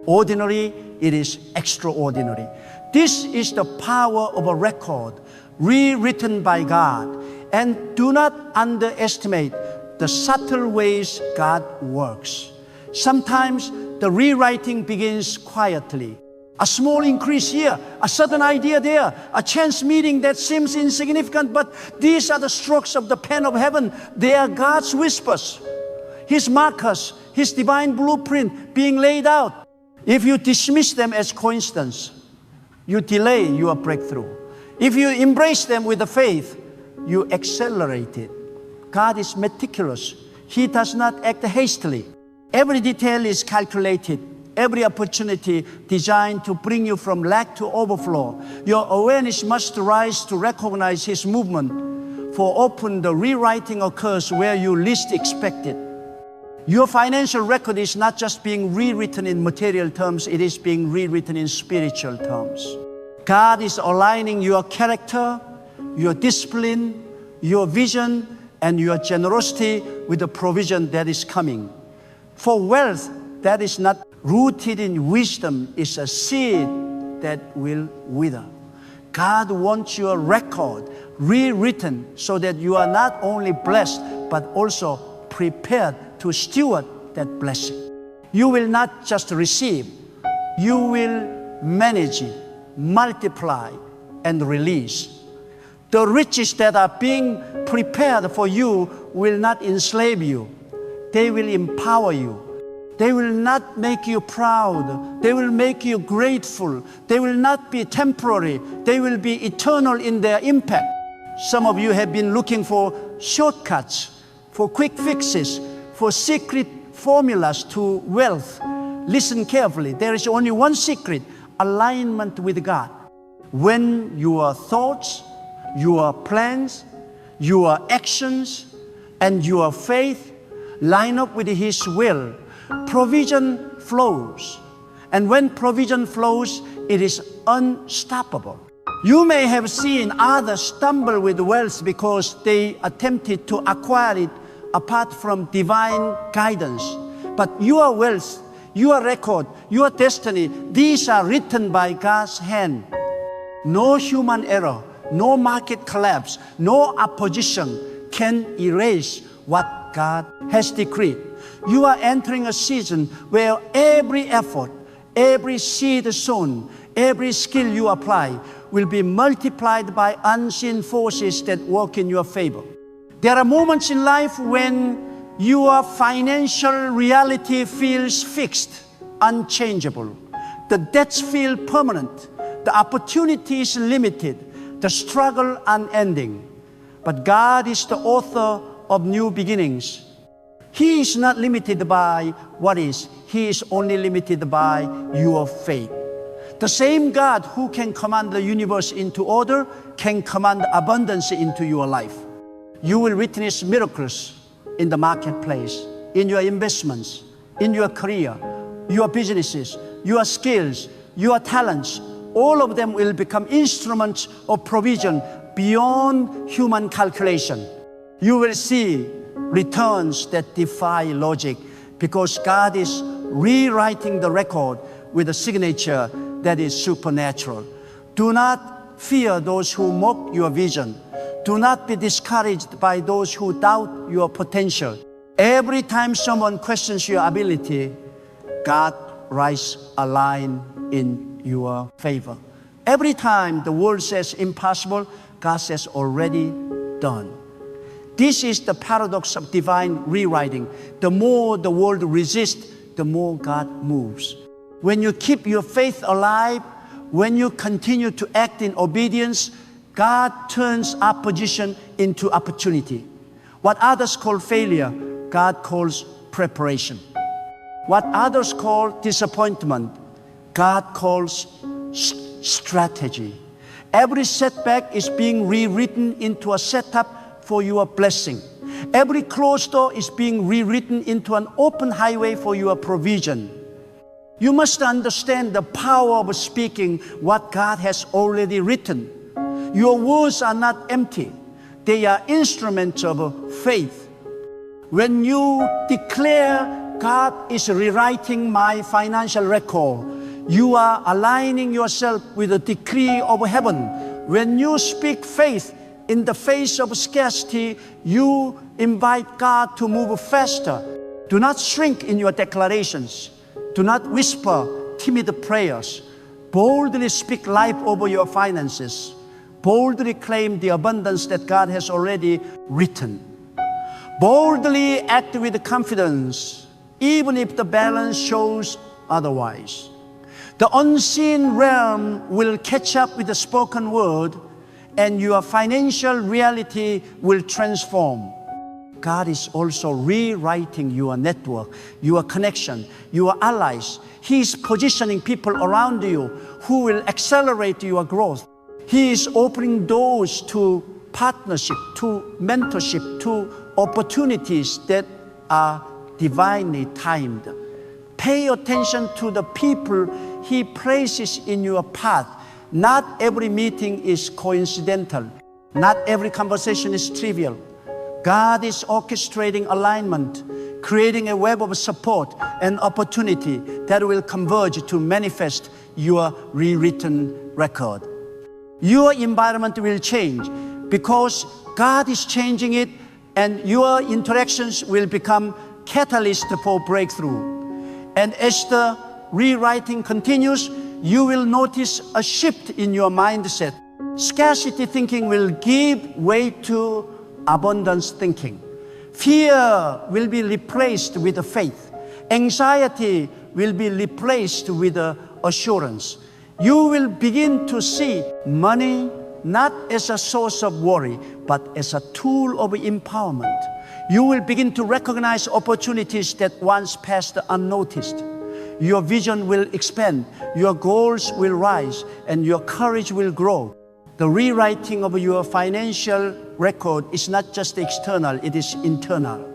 ordinary, it is extraordinary. This is the power of a record rewritten by God. And do not underestimate the subtle ways God works. Sometimes the rewriting begins quietly. A small increase here, a sudden idea there, a chance meeting that seems insignificant, but these are the strokes of the pen of heaven. They are God's whispers, His markers, His divine blueprint being laid out. If you dismiss them as coincidence, you delay your breakthrough. If you embrace them with the faith, you accelerate it. God is meticulous. He does not act hastily. Every detail is calculated. Every opportunity designed to bring you from lack to overflow. Your awareness must rise to recognize His movement, for often the rewriting occurs where you least expect it. Your financial record is not just being rewritten in material terms, it is being rewritten in spiritual terms. God is aligning your character, your discipline, your vision, and your generosity with the provision that is coming. For wealth that is not rooted in wisdom is a seed that will wither. God wants your record rewritten so that you are not only blessed, but also prepared to steward that blessing. You will not just receive, you will manage it, multiply, and release. The riches that are being prepared for you will not enslave you. They will empower you. They will not make you proud. They will make you grateful. They will not be temporary. They will be eternal in their impact. Some of you have been looking for shortcuts, for quick fixes, for secret formulas to wealth. Listen carefully. There is only one secret: alignment with God. When your thoughts, your plans, your actions, and your faith line up with His will, provision flows. And when provision flows, it is unstoppable. You may have seen others stumble with wealth because they attempted to acquire it apart from divine guidance. But your wealth, your record, your destiny, these are written by God's hand. No human error, no market collapse, no opposition can erase what God has decreed. You are entering a season where every effort, every seed sown, every skill you apply will be multiplied by unseen forces that work in your favor. There are moments in life when your financial reality feels fixed, unchangeable. The debts feel permanent. The opportunity is limited. The struggle unending. But God is the author of new beginnings. He is not limited by what is. He is only limited by your faith. The same God who can command the universe into order can command abundance into your life. You will witness miracles in the marketplace, in your investments, in your career, your businesses, your skills, your talents. All of them will become instruments of provision beyond human calculation. You will see returns that defy logic because God is rewriting the record with a signature that is supernatural. Do not fear those who mock your vision. Do not be discouraged by those who doubt your potential. Every time someone questions your ability, God writes a line in your favor. Every time the world says impossible, God says already done. This is the paradox of divine rewriting. The more the world resists, the more God moves. When you keep your faith alive, when you continue to act in obedience, God turns opposition into opportunity. What others call failure, God calls preparation. What others call disappointment, God calls strategy. Every setback is being rewritten into a setup for your blessing. Every closed door is being rewritten into an open highway for your provision. You must understand the power of speaking what God has already written. Your words are not empty. They are instruments of faith. When you declare God is rewriting my financial record, you are aligning yourself with the decree of heaven. When you speak faith in the face of scarcity, you invite God to move faster. Do not shrink in your declarations. Do not whisper timid prayers. Boldly speak life over your finances. Boldly claim the abundance that God has already written. Boldly act with confidence, even if the balance shows otherwise. The unseen realm will catch up with the spoken word, and your financial reality will transform. God is also rewriting your network, your connection, your allies. He is positioning people around you who will accelerate your growth. He is opening doors to partnership, to mentorship, to opportunities that are divinely timed. Pay attention to the people He places in your path. Not every meeting is coincidental. Not every conversation is trivial. God is orchestrating alignment, creating a web of support and opportunity that will converge to manifest your rewritten record. Your environment will change because God is changing it, and your interactions will become catalyst for breakthrough. And as the rewriting continues, you will notice a shift in your mindset. Scarcity thinking will give way to abundance thinking. Fear will be replaced with faith. Anxiety will be replaced with assurance. You will begin to see money not as a source of worry, but as a tool of empowerment. You will begin to recognize opportunities that once passed unnoticed. Your vision will expand, your goals will rise, and your courage will grow. The rewriting of your financial record is not just external, it is internal.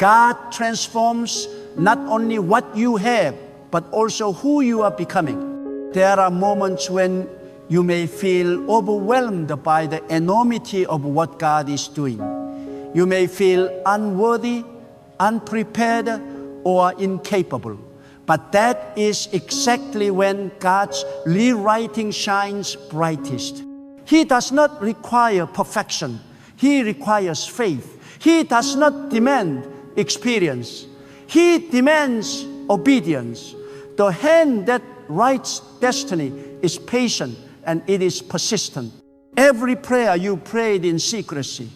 God transforms not only what you have, but also who you are becoming. There are moments when you may feel overwhelmed by the enormity of what God is doing. You may feel unworthy, unprepared, or incapable. But that is exactly when God's rewriting shines brightest. He does not require perfection. He requires faith. He does not demand experience. He demands obedience. The hand that writes destiny is patient and it is persistent. Every prayer you prayed in secrecy,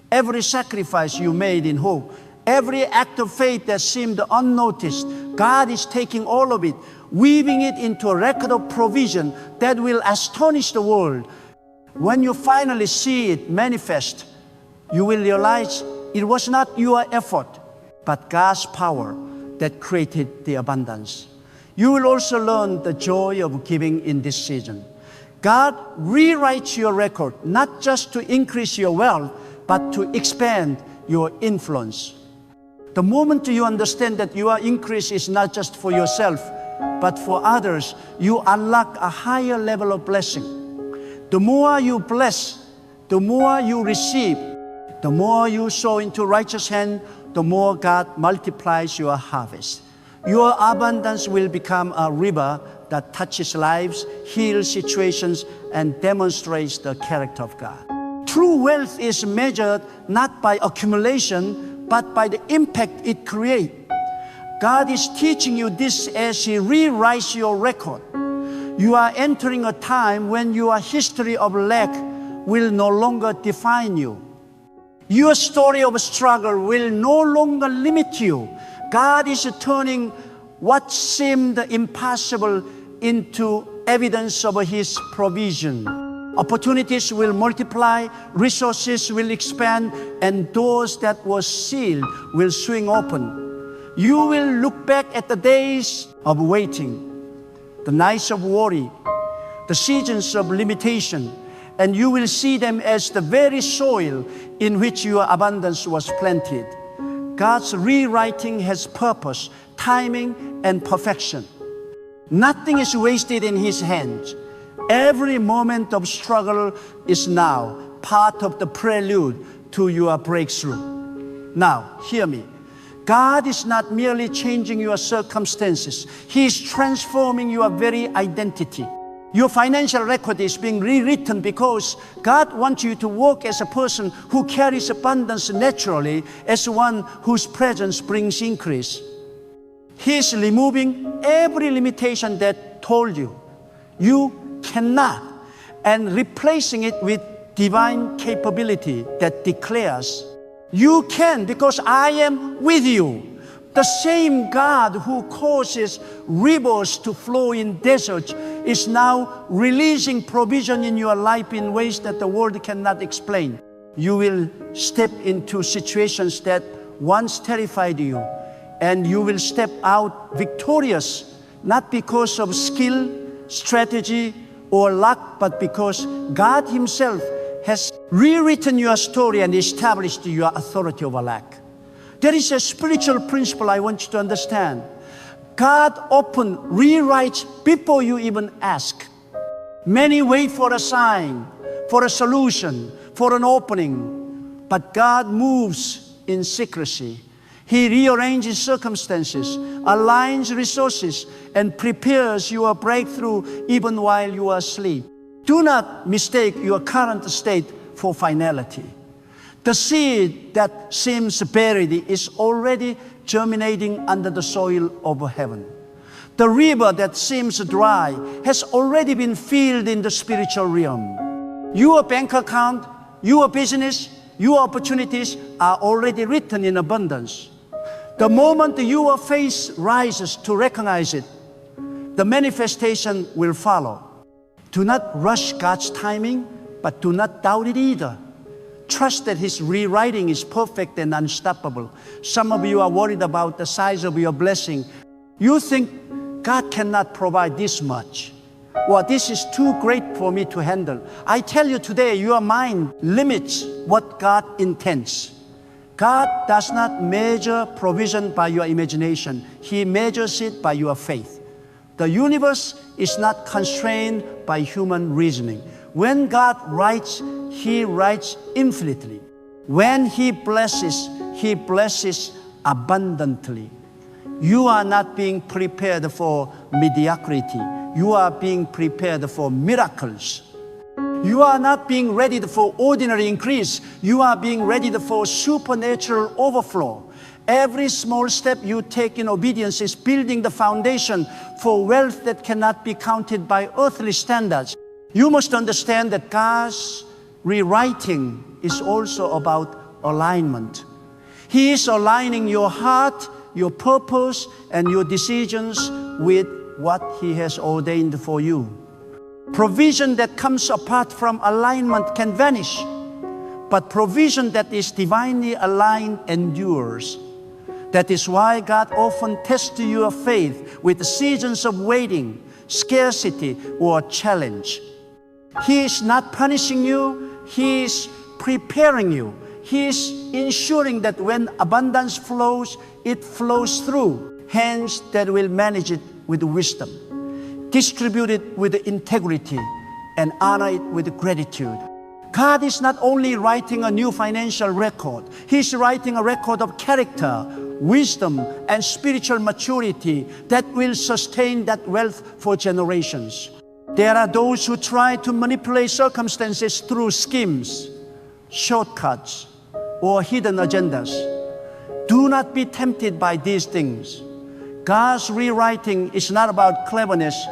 every sacrifice you made in hope, every act of faith that seemed unnoticed, God is taking all of it, weaving it into a record of provision that will astonish the world. When you finally see it manifest, you will realize it was not your effort, but God's power that created the abundance. You will also learn the joy of giving in this season. God rewrites your record, not just to increase your wealth, but to expand your influence. The moment you understand that your increase is not just for yourself, but for others, you unlock a higher level of blessing. The more you bless, the more you receive, the more you sow into righteous hand, the more God multiplies your harvest. Your abundance will become a river that touches lives, heals situations, and demonstrates the character of God. True wealth is measured not by accumulation, but by the impact it creates. God is teaching you this as He rewrites your record. You are entering a time when your history of lack will no longer define you. Your story of struggle will no longer limit you. God is turning what seemed impossible into evidence of His provision. Opportunities will multiply, resources will expand, and doors that were sealed will swing open. You will look back at the days of waiting, the nights of worry, the seasons of limitation, and you will see them as the very soil in which your abundance was planted. God's rewriting has purpose, timing, and perfection. Nothing is wasted in His hands. Every moment of struggle is now part of the prelude to your breakthrough. Now, hear me. God is not merely changing your circumstances. He is transforming your very identity. Your financial record is being rewritten because God wants you to walk as a person who carries abundance naturally, as one whose presence brings increase. He is removing every limitation that told you you cannot, and replacing it with divine capability that declares, you can because I am with you. The same God who causes rivers to flow in deserts is now releasing provision in your life in ways that the world cannot explain. You will step into situations that once terrified you, and you will step out victorious, not because of skill, strategy, or luck, but because God Himself has rewritten your story and established your authority over lack. There is a spiritual principle I want you to understand. God often rewrites before you even ask. Many wait for a sign, for a solution, for an opening, but God moves in secrecy. He rearranges circumstances, aligns resources, and prepares your breakthrough even while you are asleep. Do not mistake your current state for finality. The seed that seems buried is already germinating under the soil of heaven. The river that seems dry has already been filled in the spiritual realm. Your bank account, your business, your opportunities are already written in abundance. The moment your faith rises to recognize it, the manifestation will follow. Do not rush God's timing, but do not doubt it either. Trust that His rewriting is perfect and unstoppable. Some of you are worried about the size of your blessing. You think God cannot provide this much. Well, this is too great for me to handle. I tell you today, your mind limits what God intends. God does not measure provision by your imagination. He measures it by your faith. The universe is not constrained by human reasoning. When God writes, He writes infinitely. When He blesses abundantly. You are not being prepared for mediocrity. You are being prepared for miracles. You are not being readied for ordinary increase. You are being readied for supernatural overflow. Every small step you take in obedience is building the foundation for wealth that cannot be counted by earthly standards. You must understand that God's rewriting is also about alignment. He is aligning your heart, your purpose, and your decisions with what He has ordained for you. Provision that comes apart from alignment can vanish, but provision that is divinely aligned endures. That is why God often tests your faith with seasons of waiting, scarcity, or challenge. He is not punishing you, He is preparing you. He is ensuring that when abundance flows, it flows through hands that will manage it with wisdom, distribute it with integrity, and honor it with gratitude. God is not only writing a new financial record, He's writing a record of character, wisdom, and spiritual maturity that will sustain that wealth for generations. There are those who try to manipulate circumstances through schemes, shortcuts, or hidden agendas. Do not be tempted by these things. God's rewriting is not about cleverness,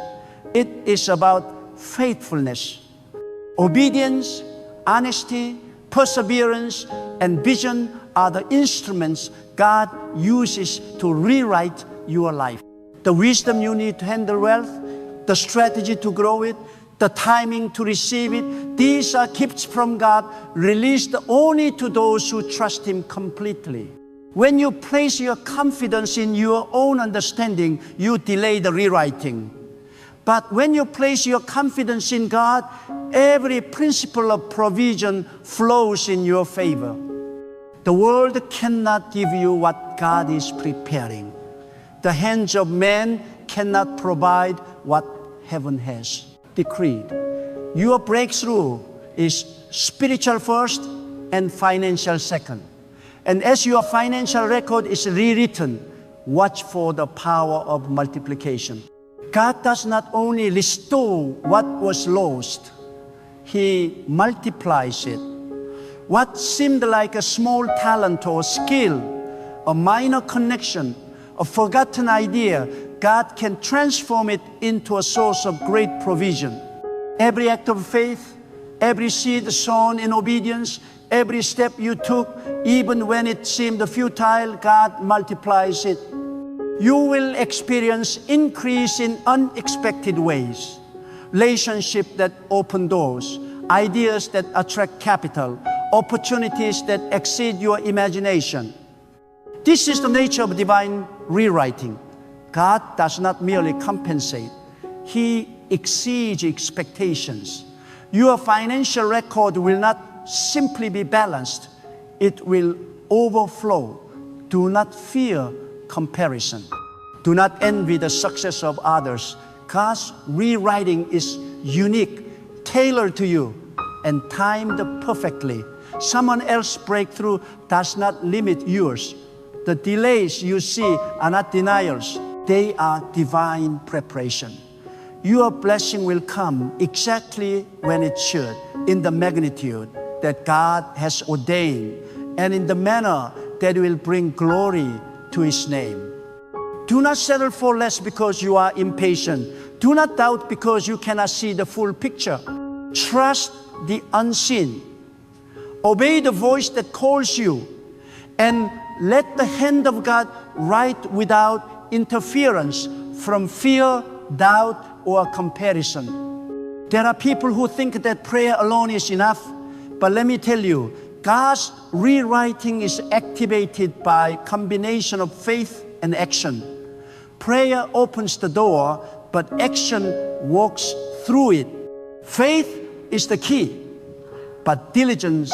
it is about faithfulness. Obedience, honesty, perseverance, and vision are the instruments God uses to rewrite your life. The wisdom you need to handle wealth, the strategy to grow it, the timing to receive it, these are gifts from God released only to those who trust Him completely. When you place your confidence in your own understanding, you delay the rewriting. But when you place your confidence in God, every principle of provision flows in your favor. The world cannot give you what God is preparing. The hands of man cannot provide what heaven has decreed. Your breakthrough is spiritual first and financial second. And as your financial record is rewritten, watch for the power of multiplication. God does not only restore what was lost, He multiplies it. What seemed like a small talent or skill, a minor connection, a forgotten idea, God can transform it into a source of great provision. Every act of faith, every seed sown in obedience, every step you took, even when it seemed futile, God multiplies it. You will experience increase in unexpected ways. Relationships that open doors, ideas that attract capital, opportunities that exceed your imagination. This is the nature of divine rewriting. God does not merely compensate, He exceeds expectations. Your financial record will not simply be balanced, it will overflow. Do not fear comparison. Do not envy the success of others. God's rewriting is unique, tailored to you, and timed perfectly. Someone else's breakthrough does not limit yours. The delays you see are not denials. They are divine preparation. Your blessing will come exactly when it should, in the magnitude that God has ordained, and in the manner that will bring glory to His name. Do not settle for less because you are impatient. Do not doubt because you cannot see the full picture. Trust the unseen. Obey the voice that calls you, and let the hand of God write without interference from fear, doubt, or comparison. There are people who think that prayer alone is enough, but let me tell you, God's rewriting is activated by combination of faith and action. Prayer opens the door, but action walks through it. Faith is the key, but diligence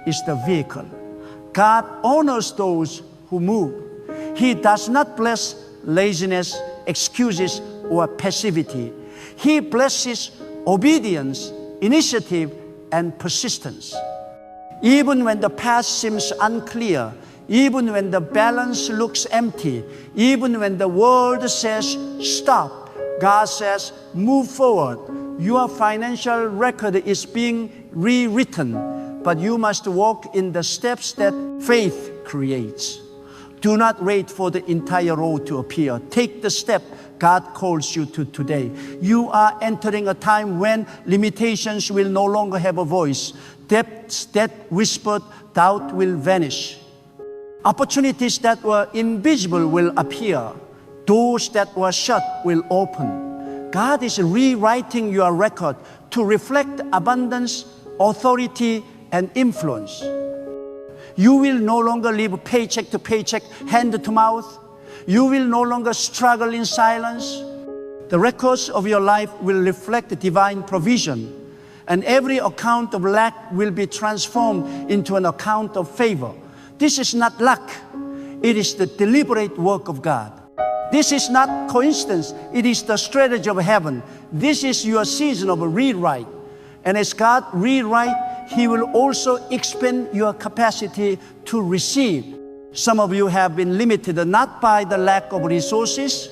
is the vehicle. God honors those who move. He does not bless laziness, excuses, or passivity. He blesses obedience, initiative, and persistence. Even when the path seems unclear, even when the balance looks empty, even when the world says stop, God says move forward. Your financial record is being rewritten, but you must walk in the steps that faith creates. Do not wait for the entire road to appear. Take the step God calls you to today. You are entering a time when limitations will no longer have a voice. Depths that whispered doubt will vanish. Opportunities that were invisible will appear. Doors that were shut will open. God is rewriting your record to reflect abundance, authority, and influence. You will no longer live paycheck to paycheck, hand to mouth. You will no longer struggle in silence. The records of your life will reflect divine provision, and every account of lack will be transformed into an account of favor. This is not luck. It is the deliberate work of God. This is not coincidence. It is the strategy of heaven. This is your season of a rewrite. And as God rewrite, He will also expand your capacity to receive. Some of you have been limited not by the lack of resources,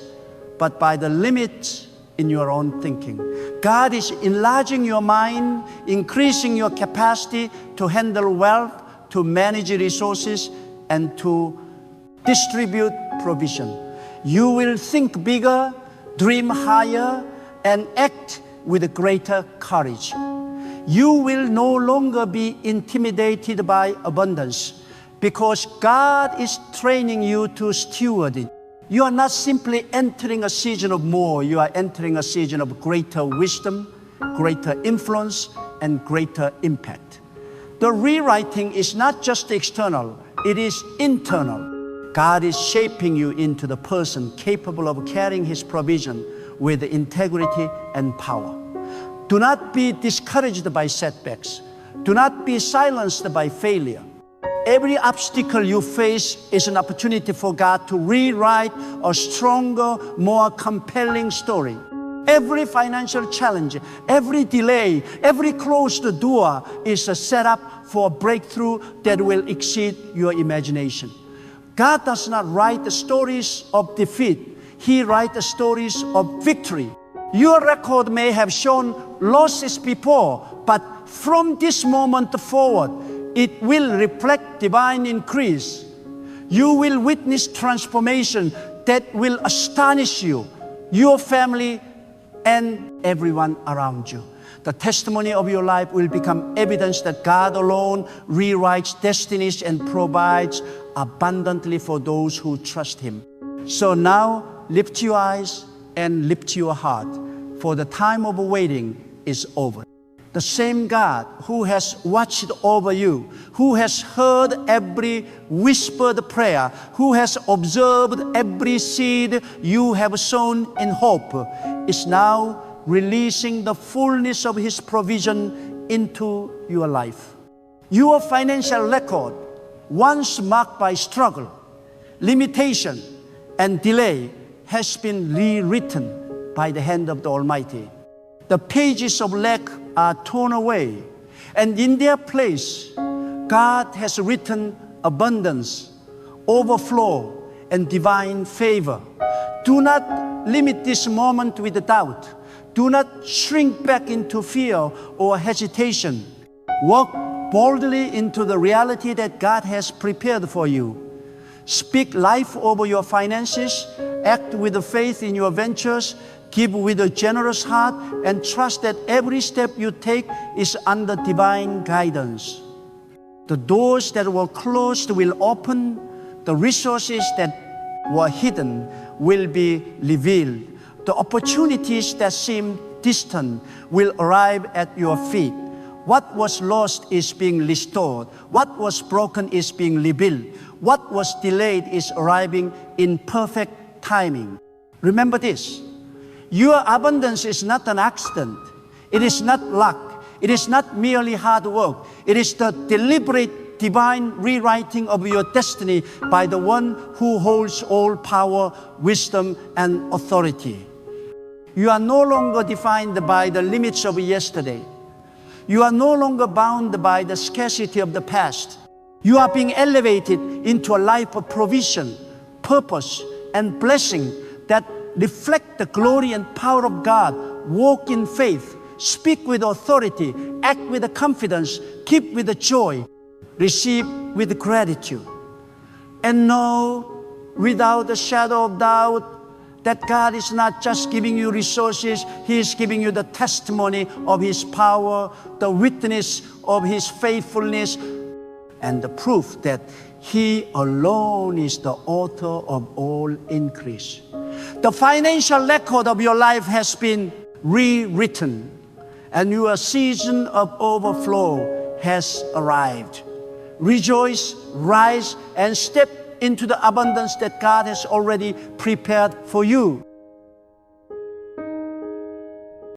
but by the limits in your own thinking. God is enlarging your mind, increasing your capacity to handle wealth, to manage resources, and to distribute provision. You will think bigger, dream higher, and act with greater courage. You will no longer be intimidated by abundance, because God is training you to steward it. You are not simply entering a season of more, you are entering a season of greater wisdom, greater influence, and greater impact. The rewriting is not just external, it is internal. God is shaping you into the person capable of carrying His provision with integrity and power. Do not be discouraged by setbacks. Do not be silenced by failure. Every obstacle you face is an opportunity for God to rewrite a stronger, more compelling story. Every financial challenge, every delay, every closed door is a setup for a breakthrough that will exceed your imagination. God does not write the stories of defeat. He writes the stories of victory. Your record may have shown losses before, but from this moment forward, it will reflect divine increase. You will witness transformation that will astonish you, your family, and everyone around you. The testimony of your life will become evidence that God alone rewrites destinies and provides abundantly for those who trust Him. So now, lift your eyes and lift your heart, for the time of waiting is over. The same God who has watched over you, who has heard every whispered prayer, who has observed every seed you have sown in hope, is now releasing the fullness of His provision into your life. Your financial record, once marked by struggle, limitation, and delay, has been rewritten by the hand of the Almighty. The pages of lack are torn away, and in their place, God has written abundance, overflow, and divine favor. Do not limit this moment with doubt. Do not shrink back into fear or hesitation. Walk boldly into the reality that God has prepared for you. Speak life over your finances, act with faith in your ventures, give with a generous heart, and trust that every step you take is under divine guidance. The doors that were closed will open, the resources that were hidden will be revealed. The opportunities that seem distant will arrive at your feet. What was lost is being restored. What was broken is being rebuilt. What was delayed is arriving in perfect timing. Remember this: your abundance is not an accident. It is not luck. It is not merely hard work. It is the deliberate divine rewriting of your destiny by the one who holds all power, wisdom, and authority. You are no longer defined by the limits of yesterday. You are no longer bound by the scarcity of the past. You are being elevated into a life of provision, purpose, and blessing that reflect the glory and power of God. Walk in faith, speak with authority, act with confidence, keep with joy, receive with gratitude. And know without a shadow of doubt that God is not just giving you resources, He is giving you the testimony of His power, the witness of His faithfulness, and the proof that He alone is the author of all increase. The financial record of your life has been rewritten, and your season of overflow has arrived. Rejoice, rise, and step into the abundance that God has already prepared for you.